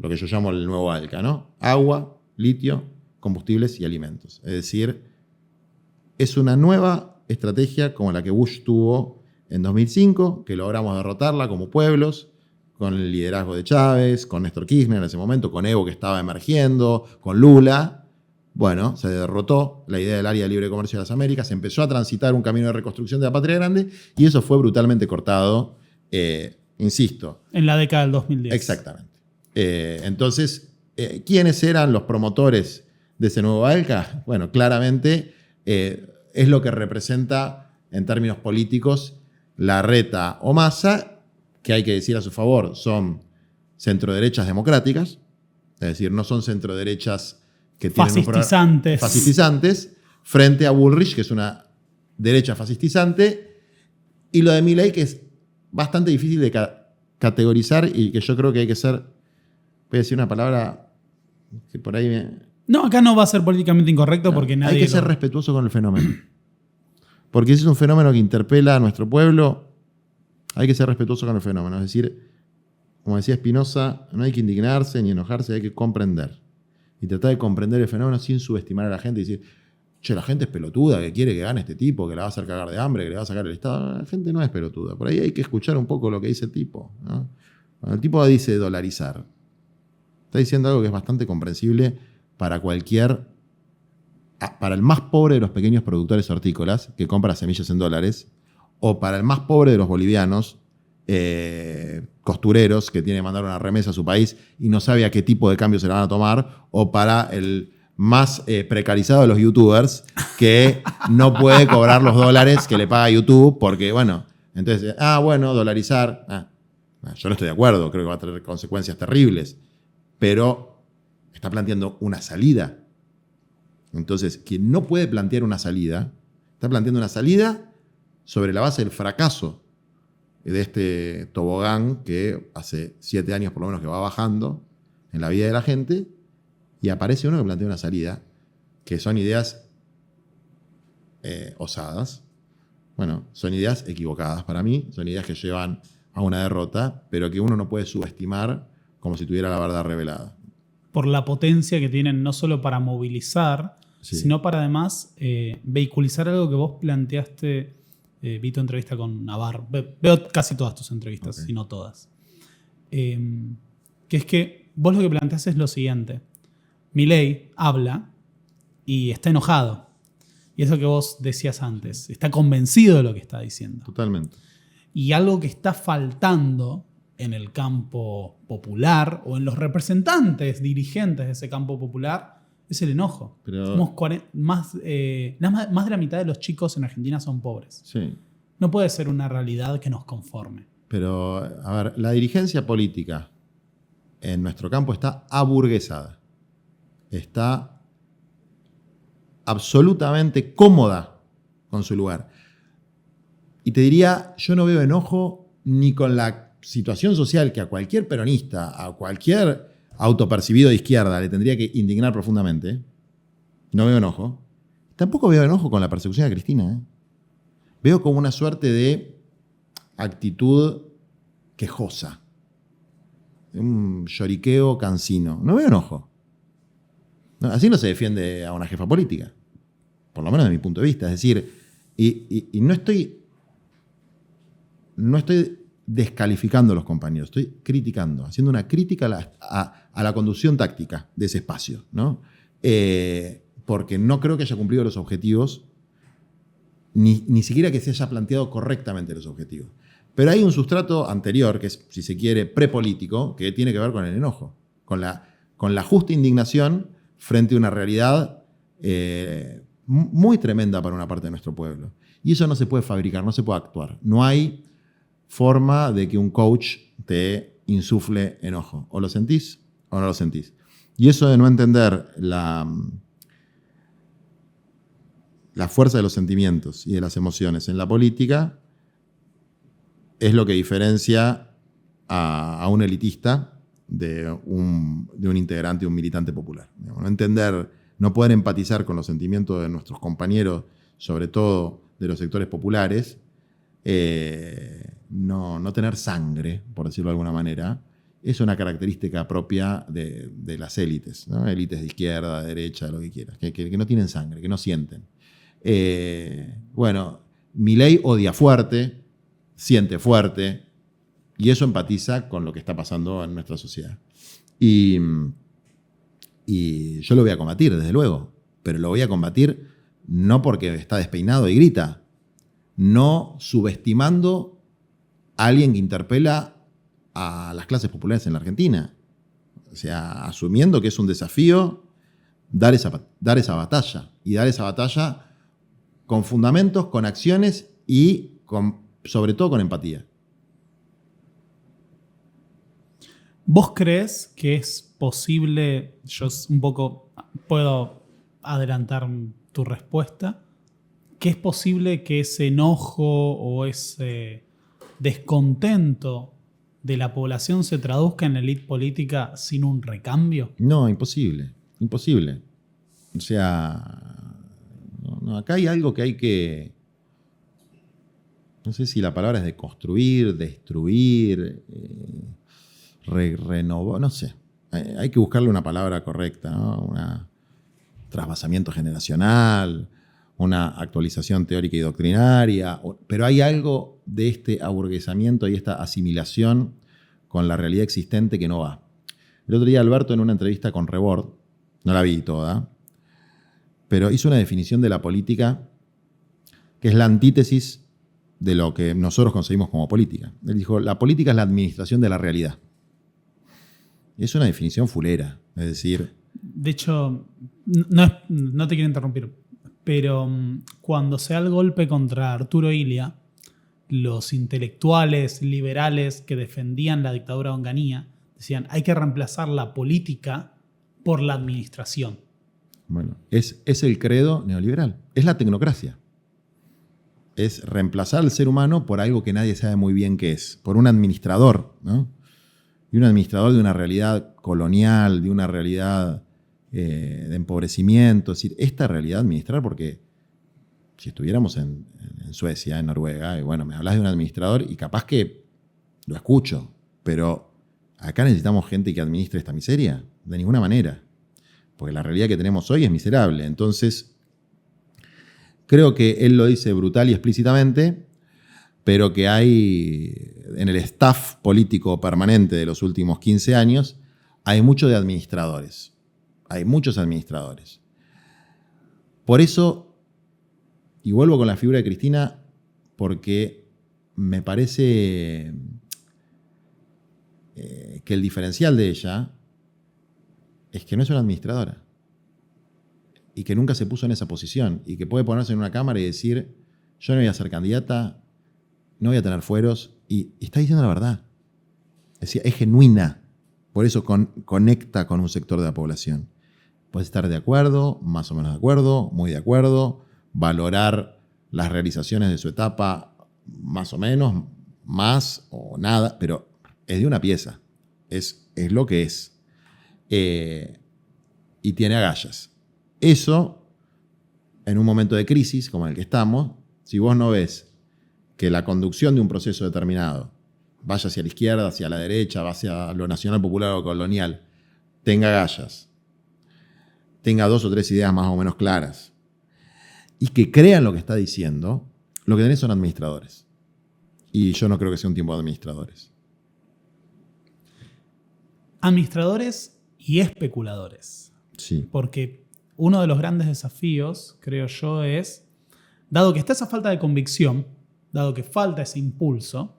lo que yo llamo el nuevo ALCA, ¿no? Agua, litio, combustibles y alimentos. Es decir, es una nueva estrategia como la que Bush tuvo en 2005, que logramos derrotarla como pueblos, con el liderazgo de Chávez, con Néstor Kirchner en ese momento, con Evo que estaba emergiendo, con Lula. Bueno, se derrotó la idea del área de libre comercio de las Américas, se empezó a transitar un camino de reconstrucción de la patria grande y eso fue brutalmente cortado, insisto. En la década del 2010. Exactamente. Entonces, ¿quiénes eran los promotores de ese nuevo ALCA? Bueno, claramente es lo que representa en términos políticos Larreta o Massa, que hay que decir a su favor, son centroderechas democráticas, es decir, no son centroderechas que tienen fascistizantes, frente a Bullrich, que es una derecha fascistizante, y lo de Milei, que es bastante difícil de categorizar y que yo creo que hay que ser, voy a decir una palabra que por ahí No, acá no va a ser políticamente incorrecto porque nadie... Hay que ser respetuoso con el fenómeno. Porque ese es un fenómeno que interpela a nuestro pueblo, hay que ser respetuoso con el fenómeno. Es decir, como decía Spinoza, no hay que indignarse ni enojarse, hay que comprender. Y tratar de comprender el fenómeno sin subestimar a la gente y decir, che, la gente es pelotuda, que quiere que gane este tipo, que la va a hacer cagar de hambre, que le va a sacar el Estado. La gente no es pelotuda. Por ahí hay que escuchar un poco lo que dice el tipo, ¿no? Cuando el tipo dice dolarizar, está diciendo algo que es bastante comprensible para el más pobre de los pequeños productores hortícolas que compra semillas en dólares, o para el más pobre de los bolivianos, costureros que tiene que mandar una remesa a su país y no sabe a qué tipo de cambio se la van a tomar, o para el más precarizado de los youtubers que no puede cobrar los dólares que le paga YouTube porque, bueno, entonces, dolarizar. Yo no estoy de acuerdo, creo que va a tener consecuencias terribles, pero está planteando una salida. Entonces, quien no puede plantear una salida, está planteando una salida sobre la base del fracaso de este tobogán que hace 7 años por lo menos que va bajando en la vida de la gente, y aparece uno que plantea una salida, que son ideas osadas. Bueno, son ideas equivocadas para mí, son ideas que llevan a una derrota, pero que uno no puede subestimar como si tuviera la verdad revelada. Por la potencia que tienen no solo para movilizar, sí, sino para además vehiculizar algo que vos planteaste. Vi tu entrevista con Navarro. Veo casi todas tus entrevistas, si no todas. Que es que vos lo que planteás es lo siguiente. Milei habla y está enojado. Y eso que vos decías antes. Está convencido de lo que está diciendo. Totalmente. Y algo que está faltando en el campo popular o en los representantes, dirigentes de ese campo popular, es el enojo. Pero, más de la mitad de los chicos en Argentina son pobres. Sí. No puede ser una realidad que nos conforme. Pero, a ver, la dirigencia política en nuestro campo está aburguesada. Está absolutamente cómoda con su lugar. Y te diría, yo no veo enojo ni con la situación social que a cualquier peronista, a cualquier autopercibido de izquierda le tendría que indignar profundamente. No veo enojo. Tampoco veo enojo con la persecución a Cristina. Veo como una suerte de actitud quejosa. Un lloriqueo cansino. No veo enojo. No, así no se defiende a una jefa política. Por lo menos desde mi punto de vista. Es decir, Y no estoy descalificando a los compañeros, estoy criticando, haciendo una crítica a la conducción táctica de ese espacio, ¿no? Porque no creo que haya cumplido los objetivos, ni siquiera que se haya planteado correctamente los objetivos. Pero hay un sustrato anterior, que es, si se quiere, prepolítico, que tiene que ver con el enojo, con la justa indignación frente a una realidad muy tremenda para una parte de nuestro pueblo. Y eso no se puede fabricar, no se puede actuar. No hay forma de que un coach te insufle enojo. O lo sentís o no lo sentís. Y eso de no entender la fuerza de los sentimientos y de las emociones en la política es lo que diferencia a un elitista de un integrante, un militante popular. No entender, no poder empatizar con los sentimientos de nuestros compañeros, sobre todo de los sectores populares, no tener sangre, por decirlo de alguna manera, es una característica propia de las élites, ¿no? Élites de izquierda, de derecha, lo que quieras, que no tienen sangre, que no sienten. Bueno, Milei odia fuerte, siente fuerte, y eso empatiza con lo que está pasando en nuestra sociedad. Y yo lo voy a combatir, desde luego, pero lo voy a combatir no porque está despeinado y grita, no subestimando a alguien que interpela a las clases populares en la Argentina. O sea, asumiendo que es un desafío dar esa batalla. Y dar esa batalla con fundamentos, con acciones y sobre todo con empatía. ¿Vos crees que es posible, yo un poco puedo adelantar tu respuesta, que es posible que ese enojo o ese descontento de la población se traduzca en la élite política sin un recambio? No, imposible. Imposible. O sea, acá hay algo que hay que... No sé si la palabra es de construir, destruir, renovar, no sé. Hay que buscarle una palabra correcta, ¿no? Un trasvasamiento generacional, una actualización teórica y doctrinaria, pero hay algo de este aburguesamiento y esta asimilación con la realidad existente que no va. El otro día Alberto, en una entrevista con Rebord, no la vi toda, pero hizo una definición de la política que es la antítesis de lo que nosotros concebimos como política. Él dijo, la política es la administración de la realidad. Es una definición fulera, es decir... De hecho, no te quiero interrumpir, pero cuando se da el golpe contra Arturo Illia, los intelectuales liberales que defendían la dictadura de Onganía decían, hay que reemplazar la política por la administración. Bueno, es el credo neoliberal, es la tecnocracia. Es reemplazar al ser humano por algo que nadie sabe muy bien qué es, por un administrador, ¿no? Y un administrador de una realidad colonial, de una realidad de empobrecimiento. Es decir, esta realidad administrar, porque si estuviéramos en Suecia, en Noruega, y bueno, me hablas de un administrador y capaz que lo escucho, pero acá necesitamos gente que administre esta miseria, de ninguna manera, porque la realidad que tenemos hoy es miserable. Entonces, creo que él lo dice brutal y explícitamente, pero que hay en el staff político permanente de los últimos 15 años, hay mucho de administradores. Hay muchos administradores. Por eso, y vuelvo con la figura de Cristina, porque me parece que el diferencial de ella es que no es una administradora. Y que nunca se puso en esa posición. Y que puede ponerse en una cámara y decir, yo no voy a ser candidata, no voy a tener fueros. Y está diciendo la verdad. Es decir, es genuina. Por eso conecta con un sector de la población. Puedes estar de acuerdo, más o menos de acuerdo, muy de acuerdo, valorar las realizaciones de su etapa, más o menos, más o nada, pero es de una pieza. Es lo que es. Y tiene agallas. Eso, en un momento de crisis como el que estamos, si vos no ves que la conducción de un proceso determinado vaya hacia la izquierda, hacia la derecha, va hacia lo nacional, popular o colonial, tenga agallas, tenga 2 o 3 ideas más o menos claras, y que crean lo que está diciendo, lo que tenés son administradores. Y yo no creo que sea un tiempo de administradores. Administradores y especuladores. Sí. Porque uno de los grandes desafíos, creo yo, es, dado que está esa falta de convicción, dado que falta ese impulso,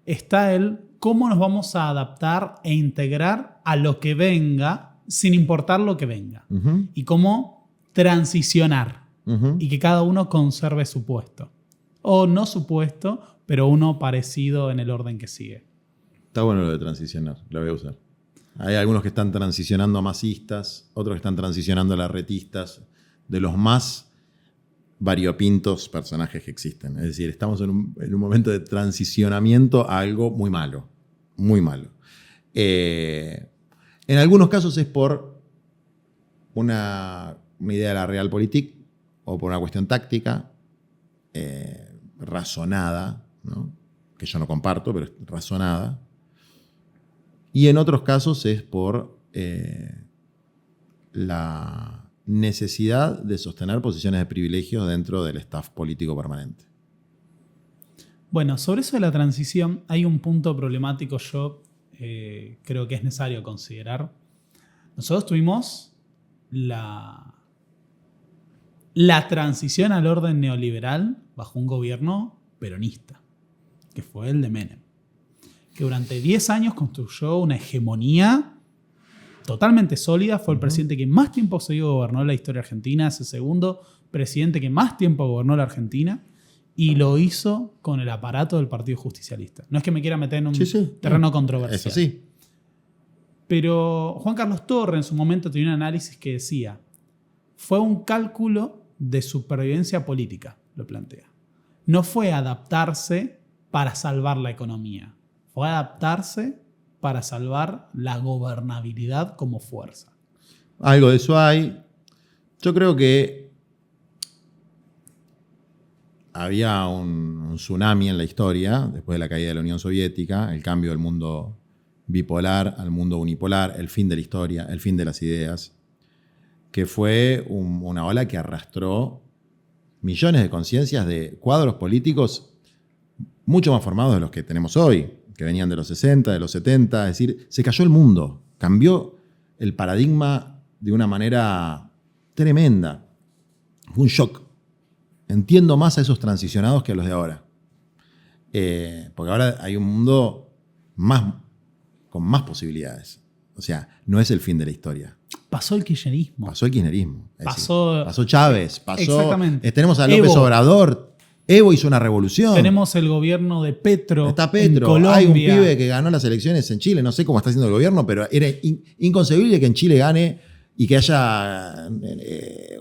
está el cómo nos vamos a adaptar e integrar a lo que venga, sin importar lo que venga. Uh-huh. Y cómo transicionar. Uh-huh. Y que cada uno conserve su puesto. O no su puesto, pero uno parecido en el orden que sigue. Está bueno lo de transicionar, lo voy a usar. Hay algunos que están transicionando a masistas, otros que están transicionando a larretistas, de los más variopintos personajes que existen. Es decir, estamos en un momento de transicionamiento a algo muy malo, muy malo. En algunos casos es por una idea de la realpolitik o por una cuestión táctica razonada, ¿no? Que yo no comparto, pero es razonada. Y en otros casos es por la necesidad de sostener posiciones de privilegio dentro del staff político permanente. Bueno, sobre eso de la transición hay un punto problemático yo creo que es necesario considerar. Nosotros tuvimos la transición al orden neoliberal bajo un gobierno peronista, que fue el de Menem, que durante 10 años construyó una hegemonía totalmente sólida. Fue el presidente que más tiempo seguido gobernó la historia argentina, es el segundo presidente que más tiempo gobernó la Argentina, y lo hizo con el aparato del Partido Justicialista. No es que me quiera meter en un terreno controversial. Eso sí. Pero Juan Carlos Torre en su momento tenía un análisis que decía, fue un cálculo de supervivencia política, lo plantea. No fue adaptarse para salvar la economía, fue adaptarse para salvar la gobernabilidad como fuerza. Algo de eso hay. Yo creo que había un tsunami en la historia, después de la caída de la Unión Soviética, el cambio del mundo bipolar al mundo unipolar, el fin de la historia, el fin de las ideas, que fue una ola que arrastró millones de conciencias de cuadros políticos mucho más formados de los que tenemos hoy, que venían de los 60, de los 70, es decir, se cayó el mundo, cambió el paradigma de una manera tremenda. Fue un shock. Entiendo más a esos transicionados que a los de ahora. Porque ahora hay un mundo con más posibilidades. O sea, no es el fin de la historia. Pasó el kirchnerismo. Pasó el kirchnerismo. Pasó Chávez. Exactamente. Tenemos a López Obrador. Evo hizo una revolución. Tenemos el gobierno de Petro. Está Petro. En Colombia. Hay un pibe que ganó las elecciones en Chile. No sé cómo está haciendo el gobierno, pero era inconcebible que en Chile gane y que haya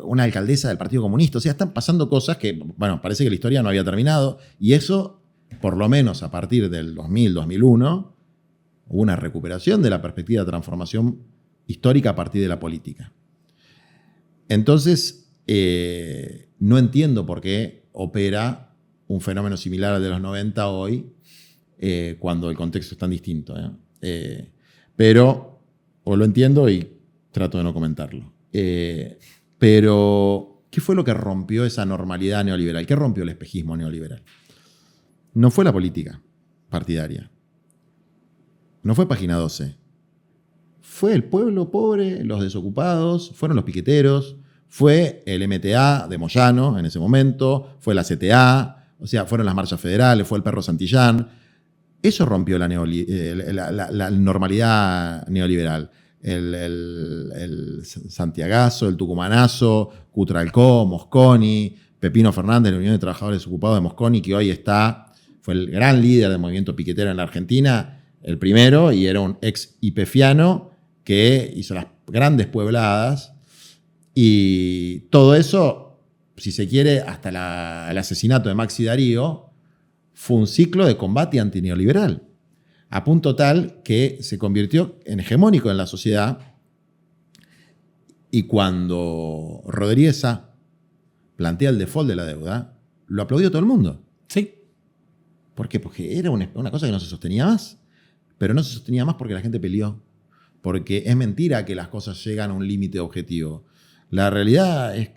una alcaldesa del Partido Comunista. O sea, están pasando cosas que, bueno, parece que la historia no había terminado. Y eso, por lo menos a partir del 2000, 2001, hubo una recuperación de la perspectiva de transformación histórica a partir de la política. Entonces, no entiendo por qué opera un fenómeno similar al de los 90 hoy, cuando el contexto es tan distinto. Pero, o lo entiendo y trato de no comentarlo. Pero, ¿qué fue lo que rompió esa normalidad neoliberal? ¿Qué rompió el espejismo neoliberal? No fue la política partidaria. No fue Página 12. Fue el pueblo pobre, los desocupados, fueron los piqueteros, fue el MTA de Moyano en ese momento, fue la CTA, o sea, fueron las marchas federales, fue el perro Santillán. Eso rompió la normalidad neoliberal. El Santiagazo, el Tucumanazo, Cutralcó, Mosconi, Pepino Fernández, la Unión de Trabajadores Ocupados de Mosconi, que hoy fue el gran líder del movimiento piquetero en la Argentina, el primero, y era un ex ipefiano que hizo las grandes puebladas. Y todo eso, si se quiere, hasta el asesinato de Maxi Darío, fue un ciclo de combate antineoliberal, a punto tal que se convirtió en hegemónico en la sociedad. Y cuando Rodríguez Sá plantea el default de la deuda, lo aplaudió todo el mundo. Sí. ¿Por qué? Porque era una cosa que no se sostenía más. Pero no se sostenía más porque la gente peleó. Porque es mentira que las cosas llegan a un límite objetivo. La realidad es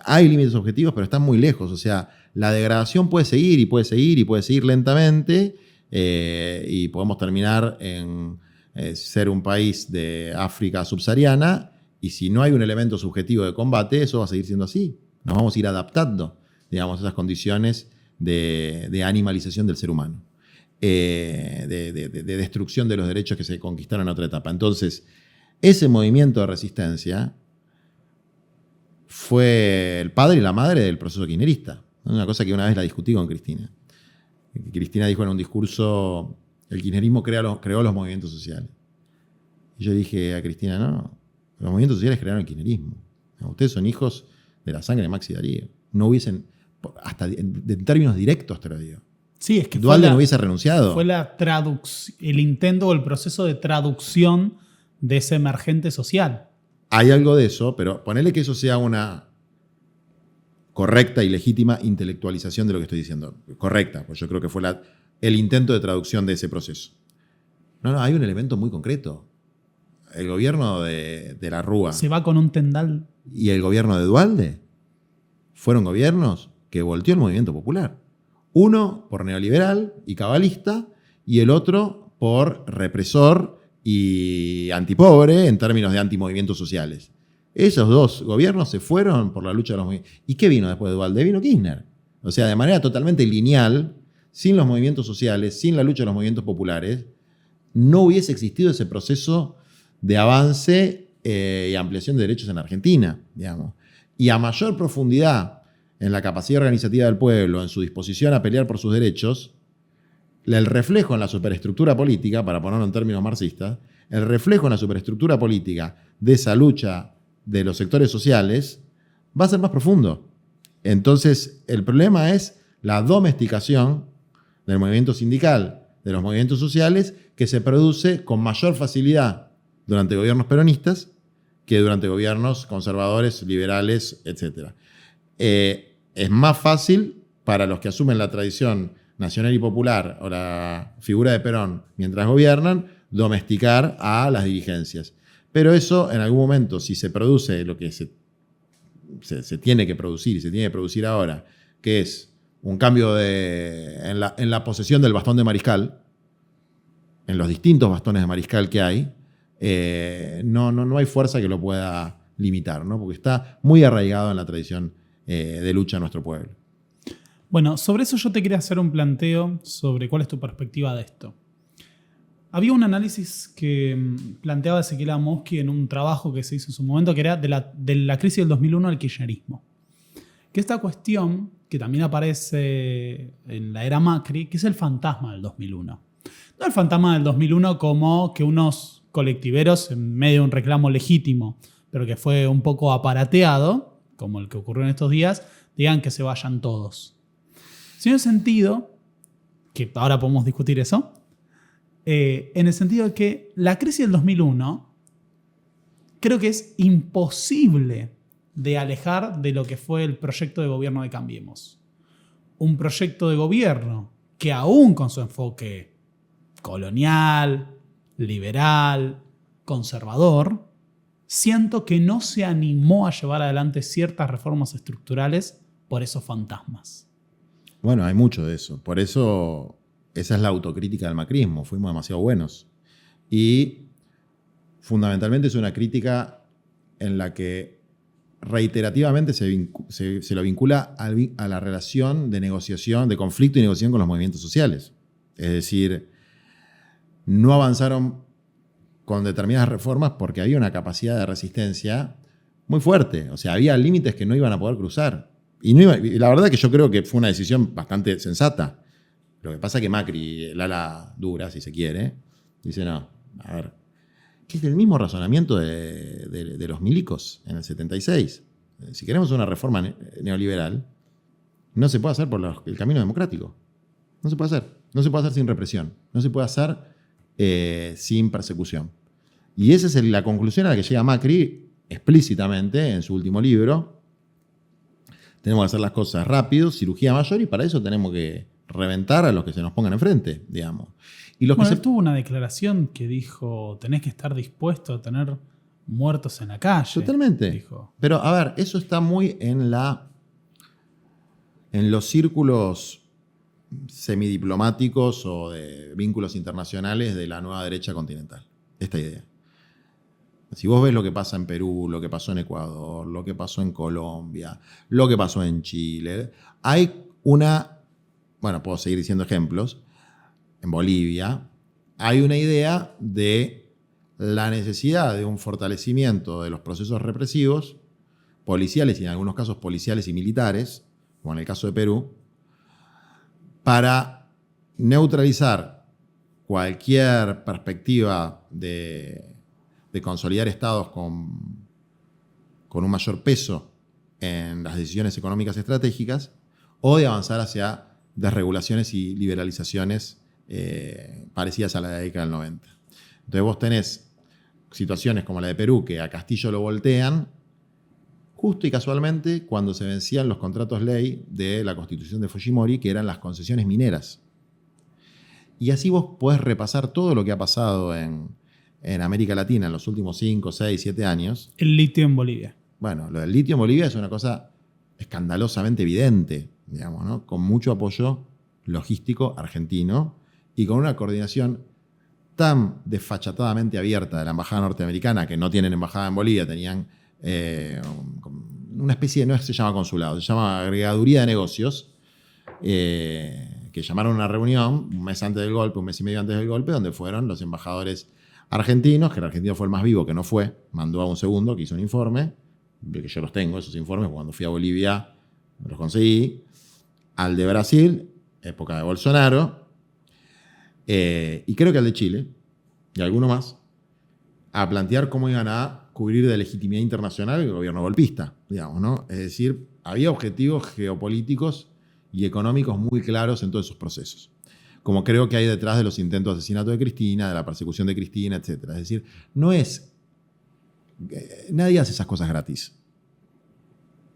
hay límites objetivos, pero están muy lejos. O sea, la degradación puede seguir y puede seguir y puede seguir lentamente y podemos terminar en ser un país de África subsahariana y si no hay un elemento subjetivo de combate, eso va a seguir siendo así. Nos vamos a ir adaptando, digamos, a esas condiciones de animalización del ser humano, de destrucción de los derechos que se conquistaron en otra etapa. Entonces, ese movimiento de resistencia fue el padre y la madre del proceso kirchnerista. Una cosa que una vez la discutí con Cristina. Cristina dijo en un discurso, el kirchnerismo creó los movimientos sociales. Y yo dije a Cristina, no, los movimientos sociales crearon el kirchnerismo. Ustedes son hijos de la sangre de Maxi Darío. No hubiesen, hasta en términos directos te lo digo. Sí, es que Duhalde no hubiese renunciado. Fue el intento o el proceso de traducción de ese emergente social. Hay algo de eso, pero ponele que eso sea una correcta y legítima intelectualización de lo que estoy diciendo. Correcta, pues yo creo que fue el intento de traducción de ese proceso. No, hay un elemento muy concreto. El gobierno de la Rúa. Se va con un tendal. Y el gobierno de Duhalde fueron gobiernos que volteó el movimiento popular. Uno por neoliberal y cabalista, y el otro por represor y antipobre en términos de antimovimientos sociales. Esos dos gobiernos se fueron por la lucha de los movimientos. ¿Y qué vino después de Duhalde? Vino Kirchner. O sea, de manera totalmente lineal, sin los movimientos sociales, sin la lucha de los movimientos populares, no hubiese existido ese proceso de avance y ampliación de derechos en Argentina, digamos. Y a mayor profundidad en la capacidad organizativa del pueblo, en su disposición a pelear por sus derechos, el reflejo en la superestructura política, para ponerlo en términos marxistas, el reflejo en la superestructura política de esa lucha de los sectores sociales va a ser más profundo. Entonces, el problema es la domesticación del movimiento sindical, de los movimientos sociales, que se produce con mayor facilidad durante gobiernos peronistas que durante gobiernos conservadores, liberales, etc. Es más fácil para los que asumen la tradición nacional y popular o la figura de Perón mientras gobiernan, domesticar a las dirigencias. Pero eso, en algún momento, si se produce lo que se tiene que producir y se tiene que producir ahora, que es un cambio en la posesión del bastón de mariscal, en los distintos bastones de mariscal que hay, no hay fuerza que lo pueda limitar, ¿no? Porque está muy arraigado en la tradición de lucha de nuestro pueblo. Bueno, sobre eso yo te quería hacer un planteo sobre cuál es tu perspectiva de esto. Había un análisis que planteaba Ezequiel Amosky en un trabajo que se hizo en su momento, que era de la crisis del 2001 al kirchnerismo. Que esta cuestión, que también aparece en la era Macri, que es el fantasma del 2001. No el fantasma del 2001 como que unos colectiveros, en medio de un reclamo legítimo, pero que fue un poco aparateado, como el que ocurrió en estos días, digan que se vayan todos. Sino en el sentido, que ahora podemos discutir eso, en el sentido de que la crisis del 2001 creo que es imposible de alejar de lo que fue el proyecto de gobierno de Cambiemos. Un proyecto de gobierno que aún con su enfoque colonial, liberal, conservador, siento que no se animó a llevar adelante ciertas reformas estructurales por esos fantasmas. Bueno, hay mucho de eso. Por eso esa es la autocrítica del macrismo. Fuimos demasiado buenos. Y fundamentalmente es una crítica en la que reiterativamente se lo vincula a la relación de negociación, de conflicto y negociación con los movimientos sociales. Es decir, no avanzaron con determinadas reformas porque había una capacidad de resistencia muy fuerte. O sea, había límites que no iban a poder cruzar. Y la verdad que yo creo que fue una decisión bastante sensata. Lo que pasa es que Macri, el ala dura, si se quiere, dice, no, a ver, que es el mismo razonamiento de los milicos en el 76. Si queremos una reforma neoliberal, no se puede hacer por el camino democrático. No se puede hacer. No se puede hacer sin represión. No se puede hacer sin persecución. Y esa es la conclusión a la que llega Macri explícitamente en su último libro. Tenemos que hacer las cosas rápido, cirugía mayor, y para eso tenemos que reventar a los que se nos pongan enfrente, digamos. Y Él tuvo una declaración que dijo, tenés que estar dispuesto a tener muertos en la calle. Totalmente. Dijo. Pero, a ver, eso está muy en los círculos semidiplomáticos o de vínculos internacionales de la nueva derecha continental. Esta idea. Si vos ves lo que pasa en Perú, lo que pasó en Ecuador, lo que pasó en Colombia, lo que pasó en Chile, hay bueno, puedo seguir diciendo ejemplos, en Bolivia, hay una idea de la necesidad de un fortalecimiento de los procesos represivos, policiales y en algunos casos policiales y militares, como en el caso de Perú, para neutralizar cualquier perspectiva de consolidar estados con un mayor peso en las decisiones económicas estratégicas o de avanzar hacia desregulaciones y liberalizaciones parecidas a la década del 90. Entonces vos tenés situaciones como la de Perú, que a Castillo lo voltean, justo y casualmente cuando se vencían los contratos ley de la Constitución de Fujimori, que eran las concesiones mineras. Y así vos podés repasar todo lo que ha pasado en América Latina en los últimos 5, 6, 7 años. El litio en Bolivia. Bueno, lo del litio en Bolivia es una cosa escandalosamente evidente, digamos, ¿no? Con mucho apoyo logístico argentino y con una coordinación tan desfachatadamente abierta de la embajada norteamericana, que no tienen embajada en Bolivia, tenían una especie de, no se llama consulado, se llama agregaduría de negocios, que llamaron a una reunión un mes antes del golpe, un mes y medio antes del golpe, donde fueron los embajadores argentinos, que el argentino fue el más vivo, que no fue, mandó a un segundo que hizo un informe, que yo los tengo, esos informes, cuando fui a Bolivia los conseguí, al de Brasil, época de Bolsonaro, y creo que al de Chile, y alguno más, a plantear cómo iban a cubrir de legitimidad internacional el gobierno golpista, digamos, ¿no? Es decir, había objetivos geopolíticos y económicos muy claros en todos esos procesos. Como creo que hay detrás de los intentos de asesinato de Cristina, de la persecución de Cristina, etc. Es decir, nadie hace esas cosas gratis.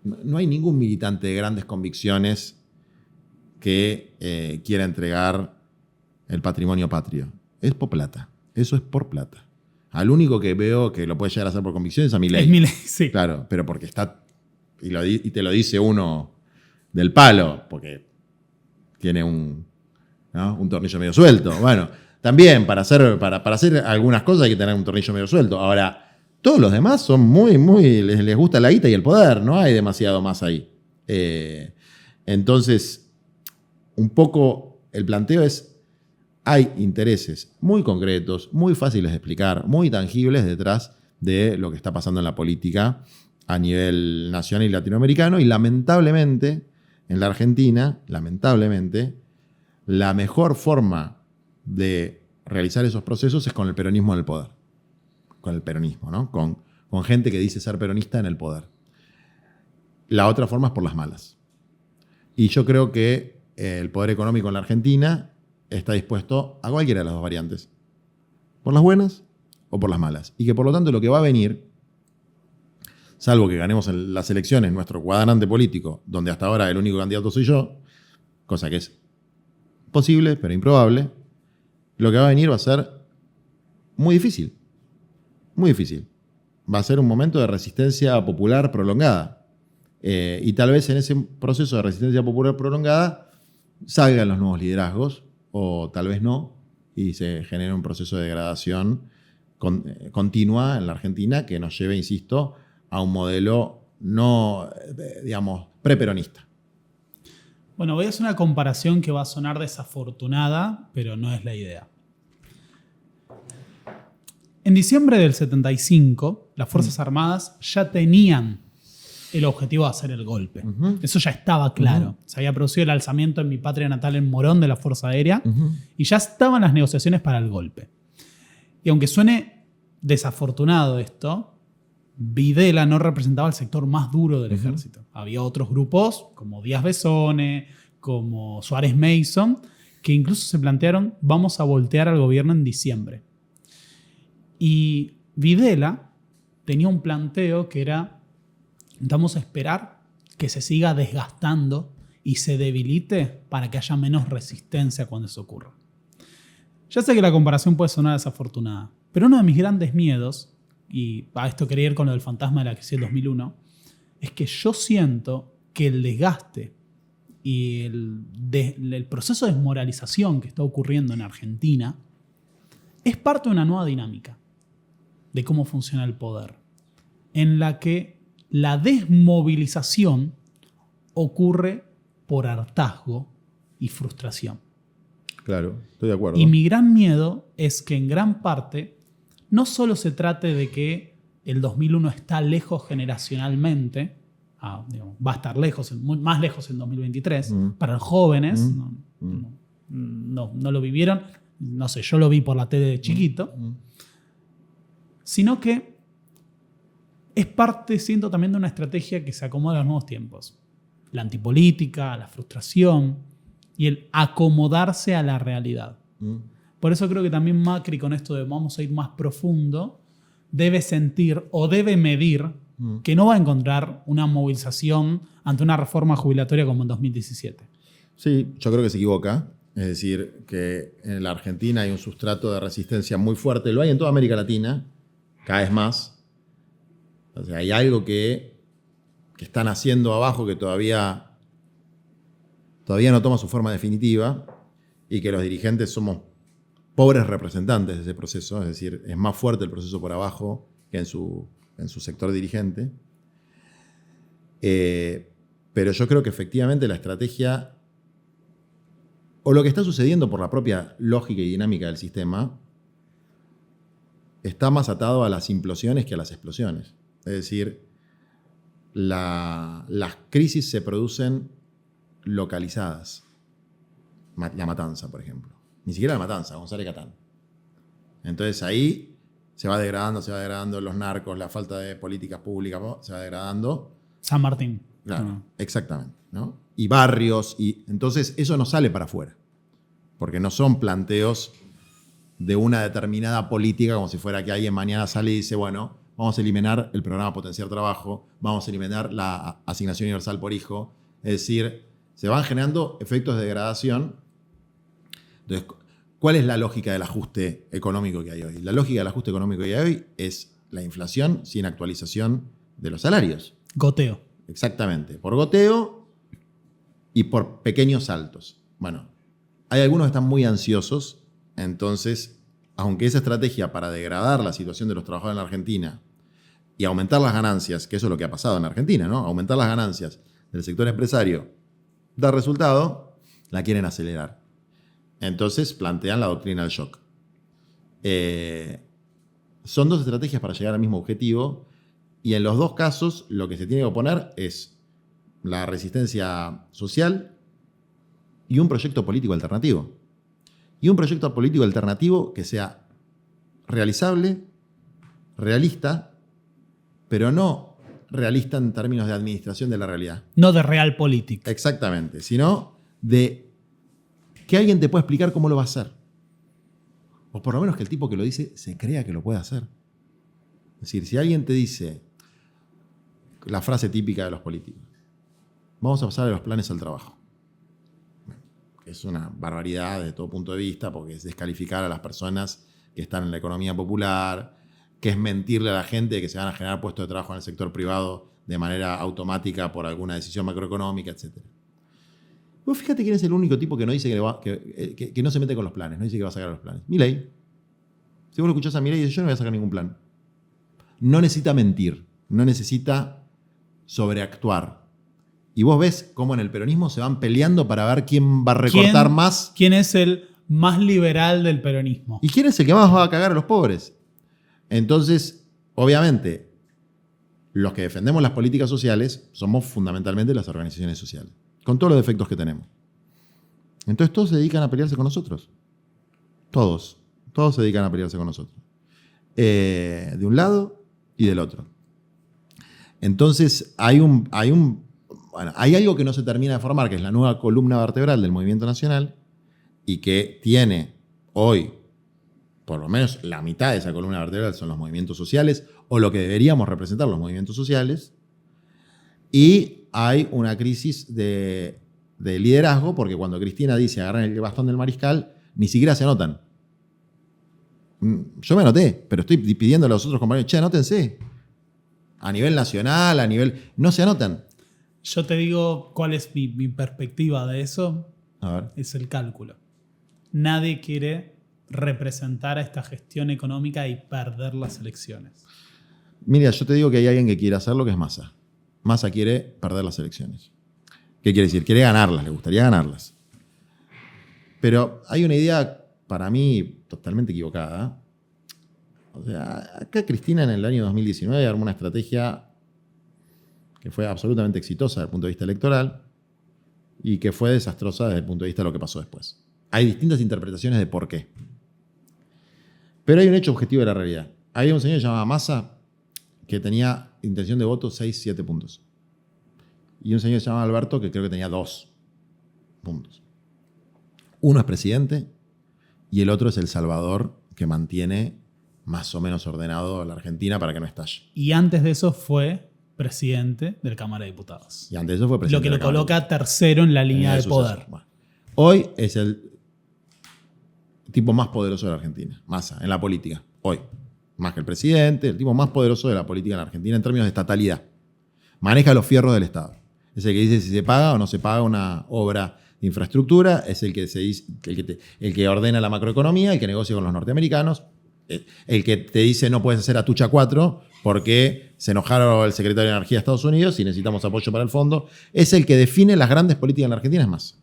No hay ningún militante de grandes convicciones que quiera entregar el patrimonio patrio. Es por plata. Eso es por plata. Al único que veo que lo puede llegar a hacer por convicción es a Milei. Es Milei, sí. Claro, pero porque está... Y te lo dice uno del palo, porque tiene un tornillo medio suelto. Bueno, también para hacer algunas cosas hay que tener un tornillo medio suelto. Ahora, todos los demás son muy, les gusta la guita y el poder, no hay demasiado más ahí. Entonces, un poco el planteo es, hay intereses muy concretos, muy fáciles de explicar, muy tangibles detrás de lo que está pasando en la política a nivel nacional y latinoamericano, y lamentablemente, en la Argentina, la mejor forma de realizar esos procesos es con el peronismo en el poder. Con el peronismo, ¿no? Con gente que dice ser peronista en el poder. La otra forma es por las malas. Y yo creo que el poder económico en la Argentina está dispuesto a cualquiera de las dos variantes. Por las buenas o por las malas. Y que por lo tanto lo que va a venir, salvo que ganemos en las elecciones nuestro cuadrante político, donde hasta ahora el único candidato soy yo, cosa que es posible, pero improbable, lo que va a venir va a ser muy difícil. Muy difícil. Va a ser un momento de resistencia popular prolongada. Y tal vez en ese proceso de resistencia popular prolongada salgan los nuevos liderazgos, o tal vez no, y se genere un proceso de degradación continua en la Argentina que nos lleve, insisto, a un modelo no, digamos, preperonista. Bueno, voy a hacer una comparación que va a sonar desafortunada, pero no es la idea. En diciembre del 75, las Fuerzas Armadas ya tenían el objetivo de hacer el golpe. Uh-huh. Eso ya estaba claro. Uh-huh. Se había producido el alzamiento en mi patria natal en Morón de la Fuerza Aérea, uh-huh, y ya estaban las negociaciones para el golpe. Y aunque suene desafortunado esto, Videla no representaba el sector más duro del ejército. Había otros grupos, como Díaz Besone, como Suárez Mason, que incluso se plantearon, vamos a voltear al gobierno en diciembre. Y Videla tenía un planteo que era, vamos a esperar que se siga desgastando y se debilite para que haya menos resistencia cuando eso ocurra. Ya sé que la comparación puede sonar desafortunada, pero uno de mis grandes miedos y a esto quería ir con lo del fantasma de la crisis del 2001, es que yo siento que el desgaste y el proceso de desmoralización que está ocurriendo en Argentina es parte de una nueva dinámica de cómo funciona el poder, en la que la desmovilización ocurre por hartazgo y frustración. Claro, estoy de acuerdo. Y mi gran miedo es que en gran parte no solo se trate de que el 2001 está lejos generacionalmente, digamos, va a estar lejos, más lejos en 2023, para los jóvenes, no lo vivieron, no sé, yo lo vi por la tele de chiquito, sino que es parte, siento, también de una estrategia que se acomoda a los nuevos tiempos. La antipolítica, la frustración y el acomodarse a la realidad. Por eso creo que también Macri, con esto de vamos a ir más profundo, debe sentir o debe medir que no va a encontrar una movilización ante una reforma jubilatoria como en 2017. Sí, yo creo que se equivoca. Es decir, que en la Argentina hay un sustrato de resistencia muy fuerte. Lo hay en toda América Latina, cada vez más. O sea, hay algo que están haciendo abajo que todavía no toma su forma definitiva y que los dirigentes somos pobres representantes de ese proceso. Es decir, es más fuerte el proceso por abajo que en su sector dirigente. Pero yo creo que efectivamente la estrategia, o lo que está sucediendo por la propia lógica y dinámica del sistema, está más atado a las implosiones que a las explosiones. Es decir, las crisis se producen localizadas. La Matanza, por ejemplo. Ni siquiera La Matanza, González Catán. Entonces ahí se va degradando los narcos, la falta de políticas públicas, se va degradando. San Martín. Claro, exactamente, ¿no? Y barrios, y entonces eso no sale para afuera, porque no son planteos de una determinada política, como si fuera que alguien mañana sale y dice, bueno, vamos a eliminar el programa Potenciar Trabajo, vamos a eliminar la asignación universal por hijo. Es decir, se van generando efectos de degradación. Entonces, ¿cuál es la lógica del ajuste económico que hay hoy? La lógica del ajuste económico que hay hoy es la inflación sin actualización de los salarios. Goteo. Exactamente, por goteo y por pequeños saltos. Bueno, hay algunos que están muy ansiosos, entonces, aunque esa estrategia para degradar la situación de los trabajadores en la Argentina y aumentar las ganancias, que eso es lo que ha pasado en Argentina, ¿no? Aumentar las ganancias del sector empresario da resultado, la quieren acelerar. Entonces plantean la doctrina del shock. Son dos estrategias para llegar al mismo objetivo. Y en los dos casos, lo que se tiene que oponer es la resistencia social y un proyecto político alternativo. Y un proyecto político alternativo que sea realizable, realista, pero no realista en términos de administración de la realidad. No de realpolitik. Exactamente, sino de que alguien te pueda explicar cómo lo va a hacer. O por lo menos que el tipo que lo dice se crea que lo puede hacer. Es decir, si alguien te dice la frase típica de los políticos, vamos a pasar de los planes al trabajo. Es una barbaridad desde todo punto de vista, porque es descalificar a las personas que están en la economía popular, que es mentirle a la gente de que se van a generar puestos de trabajo en el sector privado de manera automática por alguna decisión macroeconómica, etc. Vos fíjate quién es el único tipo que no dice que no se mete con los planes, no dice que va a sacar los planes. Milei. Si vos lo escuchás a Milei, dice, yo no voy a sacar ningún plan. No necesita mentir, no necesita sobreactuar. Y vos ves cómo en el peronismo se van peleando para ver quién va a recortar más. ¿Quién es el más liberal del peronismo? ¿Y quién es el que más va a cagar a los pobres? Entonces, obviamente, los que defendemos las políticas sociales somos fundamentalmente las organizaciones sociales, con todos los defectos que tenemos. Entonces todos se dedican a pelearse con nosotros. Todos se dedican a pelearse con nosotros. De un lado y del otro. Entonces hay algo que no se termina de formar, que es la nueva columna vertebral del movimiento nacional, y que tiene hoy, por lo menos la mitad de esa columna vertebral son los movimientos sociales, o lo que deberíamos representar los movimientos sociales, y hay una crisis de liderazgo, porque cuando Cristina dice agarran el bastón del mariscal, ni siquiera se anotan. Yo me anoté, pero estoy pidiendo a los otros compañeros, che, anótense. A nivel nacional, a nivel... No se anotan. Yo te digo cuál es mi perspectiva de eso. A ver. Es el cálculo. Nadie quiere representar a esta gestión económica y perder las elecciones. Mira, yo te digo que hay alguien que quiere hacerlo, que es Massa. Massa quiere perder las elecciones. ¿Qué quiere decir? Quiere ganarlas, le gustaría ganarlas. Pero hay una idea, para mí, totalmente equivocada. O sea, acá Cristina en el año 2019 armó una estrategia que fue absolutamente exitosa desde el punto de vista electoral y que fue desastrosa desde el punto de vista de lo que pasó después. Hay distintas interpretaciones de por qué. Pero hay un hecho objetivo de la realidad. Había un señor llamado Massa que tenía intención de voto 6, 7 puntos. Y un señor llamado Alberto que creo que tenía 2 puntos. Uno es presidente y el otro es el salvador que mantiene más o menos ordenado la Argentina para que no estalle. Y antes de eso fue presidente de la Cámara de Diputados. Y antes de eso fue presidente. Lo que lo coloca tercero en la línea de poder. Bueno, hoy es el tipo más poderoso de la Argentina. Massa, en la política. Hoy. Más que el presidente, el tipo más poderoso de la política en la Argentina en términos de estatalidad. Maneja los fierros del Estado. Es el que dice si se paga o no se paga una obra de infraestructura. Es el que, el que ordena la macroeconomía, el que negocia con los norteamericanos. El que te dice no puedes hacer Atucha 4 porque se enojaron el secretario de Energía de Estados Unidos y necesitamos apoyo para el fondo. Es el que define las grandes políticas en la Argentina, es Massa.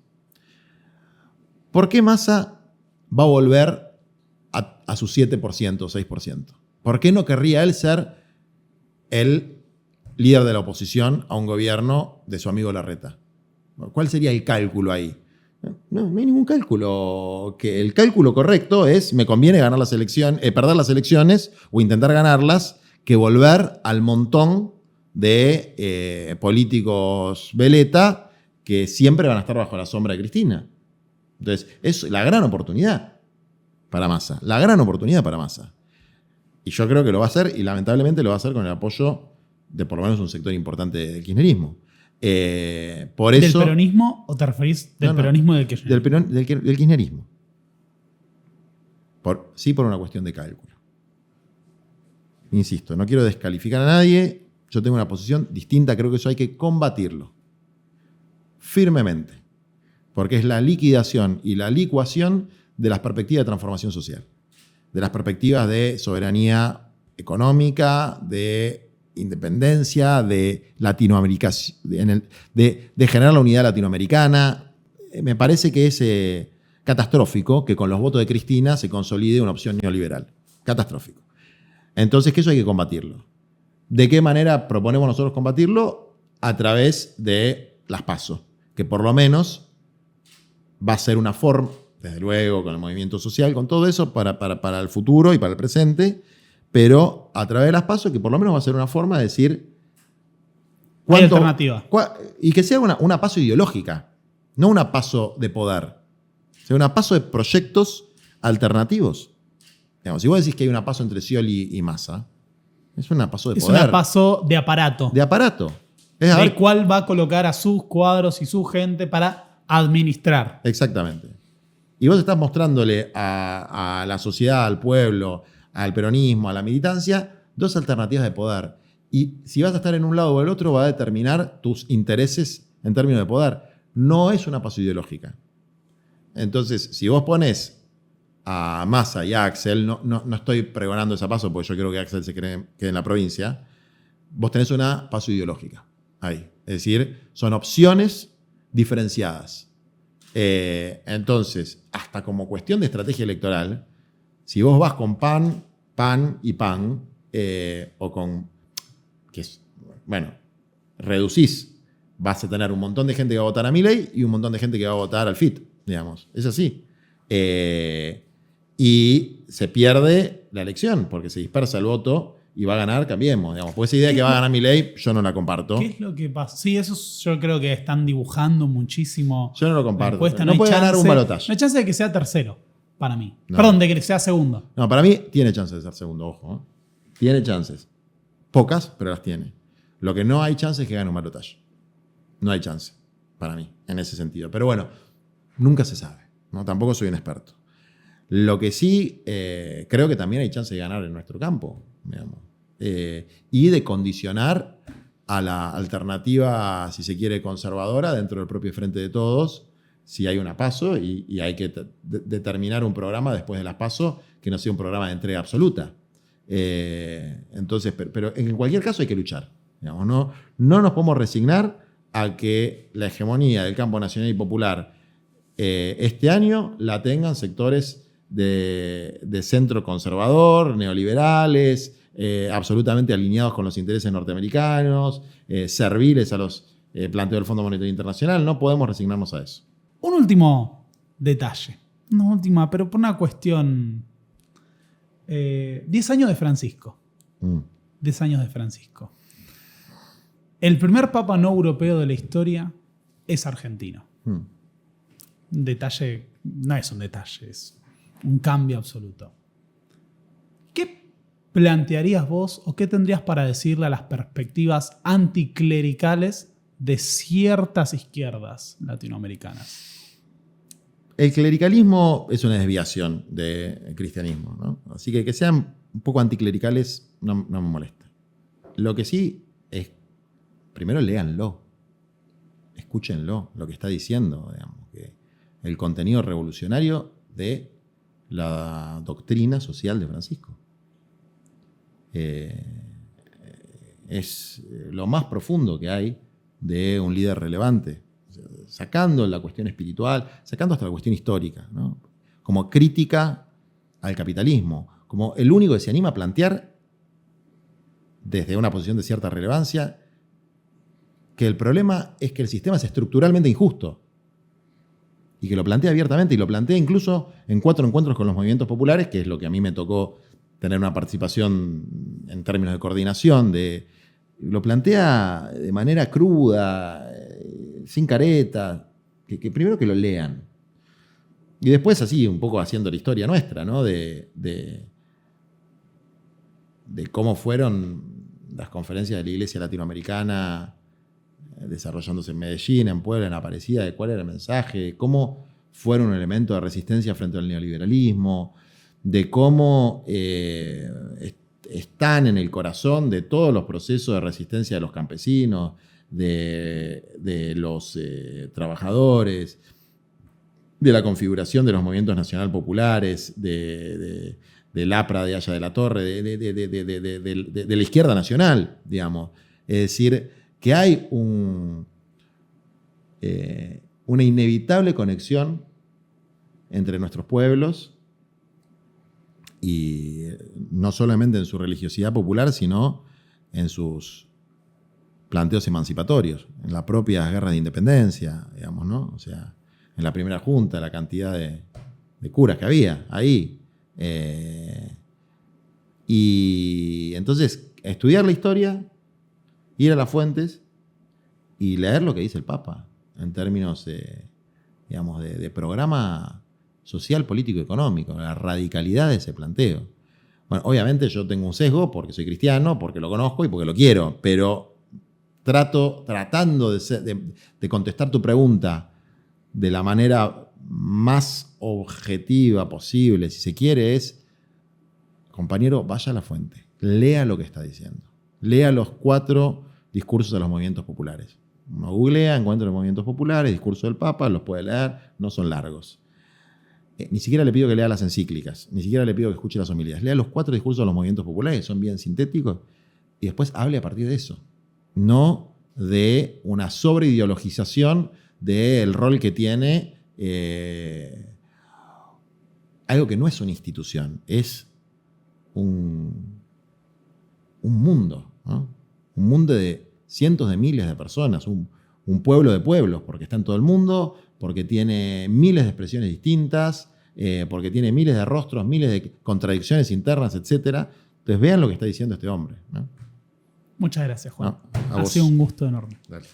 ¿Por qué Massa va a volver a su 7% o 6%? ¿Por qué no querría él ser el líder de la oposición a un gobierno de su amigo Larreta? ¿Cuál sería el cálculo ahí? No hay ningún cálculo. Que el cálculo correcto es me conviene ganar las elecciones, perder las elecciones o intentar ganarlas que volver al montón de políticos veleta que siempre van a estar bajo la sombra de Cristina. Entonces, es la gran oportunidad para Massa. La gran oportunidad para Massa. Y yo creo que lo va a hacer y lamentablemente lo va a hacer con el apoyo de por lo menos un sector importante del kirchnerismo. Por eso, ¿Del peronismo o te referís del peronismo y del kirchnerismo? Del kirchnerismo. Sí, por una cuestión de cálculo. Insisto, no quiero descalificar a nadie. Yo tengo una posición distinta. Creo que eso hay que combatirlo. Firmemente. Porque es la liquidación y la licuación de las perspectivas de transformación social. De las perspectivas de soberanía económica, de independencia, de Latinoamérica, de generar la unidad latinoamericana. Me parece que es catastrófico que con los votos de Cristina se consolide una opción neoliberal. Catastrófico. Entonces, que eso hay que combatirlo. ¿De qué manera proponemos nosotros combatirlo? A través de las PASO, que por lo menos va a ser una forma, desde luego, con el movimiento social, con todo eso, para el futuro y para el presente, pero a través de las PASO, que por lo menos va a ser una forma de decir ¿Cuánto, alternativa? Y que sea una PASO ideológica, no una PASO de poder. Sea una PASO de proyectos alternativos. Digamos, si vos decís que hay una PASO entre Scioli y Massa, es una PASO de poder. Es una PASO de aparato. De aparato. De cuál va a colocar a sus cuadros y su gente para administrar. Exactamente. Y vos estás mostrándole a la sociedad, al pueblo, al peronismo, a la militancia, dos alternativas de poder. Y si vas a estar en un lado o el otro, va a determinar tus intereses en términos de poder. No es una PASO ideológica. Entonces, si vos pones a Massa y a Axel, no estoy pregonando esa PASO, porque yo creo que Axel se quede en la provincia, vos tenés una PASO ideológica ahí. Es decir, son opciones diferenciadas. Entonces, hasta como cuestión de estrategia electoral, si vos vas con pan y pan, o con, reducís, vas a tener un montón de gente que va a votar a Milei y un montón de gente que va a votar al FIT, digamos. Es así. Y se pierde la elección, porque se dispersa el voto y va a ganar Cambiemos, digamos. Pues esa idea de que va a ganar Milei, yo no la comparto. ¿Qué es lo que pasa? Sí, eso yo creo que están dibujando muchísimo. Yo no lo comparto. No puede ganar un balotaje. No hay chance de que sea tercero, para mí. No. Perdón, de que sea segundo. No, para mí tiene chances de ser segundo, ojo. Tiene chances. Pocas, pero las tiene. Lo que no hay chance es que gane un balotaje. No hay chance, para mí, en ese sentido. Pero bueno, nunca se sabe, ¿no? Tampoco soy un experto. Lo que sí, creo que también hay chance de ganar en nuestro campo, digamos. Y de condicionar a la alternativa, si se quiere, conservadora dentro del propio Frente de Todos, si hay una PASO, y hay que determinar un programa después de las PASO que no sea un programa de entrega absoluta. Entonces, pero en cualquier caso hay que luchar. Digamos, no nos podemos resignar a que la hegemonía del campo nacional y popular este año la tengan sectores de centro conservador, neoliberales, absolutamente alineados con los intereses norteamericanos, serviles a los planteos del Fondo Monetario Internacional. No podemos resignarnos a eso. Un último detalle. Una última, pero por una cuestión... 10 años de Francisco. 10 años de Francisco. El primer papa no europeo de la historia es argentino. Un detalle, no es un detalle, es un cambio absoluto. ¿Qué plantearías vos o qué tendrías para decirle a las perspectivas anticlericales de ciertas izquierdas latinoamericanas? El clericalismo es una desviación del cristianismo, ¿no? Así que sean un poco anticlericales no me molesta. Lo que sí es, primero léanlo, escúchenlo, lo que está diciendo, digamos, que el contenido revolucionario de la doctrina social de Francisco. Es lo más profundo que hay de un líder relevante, sacando la cuestión espiritual, sacando hasta la cuestión histórica, ¿no? Como crítica al capitalismo, como el único que se anima a plantear desde una posición de cierta relevancia que el problema es que el sistema es estructuralmente injusto y que lo plantea abiertamente y lo plantea incluso en 4 encuentros con los movimientos populares, que es lo que a mí me tocó tener una participación en términos de coordinación, lo plantea de manera cruda, sin careta, que primero que lo lean. Y después así, un poco haciendo la historia nuestra, ¿no? De cómo fueron las conferencias de la Iglesia Latinoamericana desarrollándose en Medellín, en Puebla, en Aparecida, de cuál era el mensaje, de cómo fueron un elemento de resistencia frente al neoliberalismo, de cómo están en el corazón de todos los procesos de resistencia de los campesinos, de los trabajadores, de la configuración de los movimientos nacional populares, del APRA de Haya de la Torre, de la izquierda nacional, digamos. Es decir, que hay una inevitable conexión entre nuestros pueblos, y no solamente en su religiosidad popular, sino en sus planteos emancipatorios, en las propias guerras de independencia, digamos, ¿no? O sea, en la primera junta, la cantidad de curas que había ahí. Y entonces, estudiar la historia, ir a las fuentes y leer lo que dice el Papa en términos digamos, de programa social, político y económico, la radicalidad de ese planteo. Bueno, obviamente yo tengo un sesgo porque soy cristiano, porque lo conozco y porque lo quiero, pero tratando de contestar tu pregunta de la manera más objetiva posible, si se quiere, es, compañero, vaya a la fuente, lea lo que está diciendo, lea los 4 discursos de los movimientos populares. Uno googlea, encuentra los movimientos populares, discurso del Papa, los puede leer, no son largos. Ni siquiera le pido que lea las encíclicas, ni siquiera le pido que escuche las homilías. Lea los 4 discursos de los movimientos populares, son bien sintéticos, y después hable a partir de eso. No de una sobreideologización del rol que tiene algo que no es una institución, es un mundo, ¿no? Un mundo de cientos de miles de personas, un pueblo de pueblos, porque está en todo el mundo, porque tiene miles de expresiones distintas, porque tiene miles de rostros, miles de contradicciones internas, etc. Entonces vean lo que está diciendo este hombre, ¿no? Muchas gracias, Juan. No, ha sido un gusto enorme. Dale.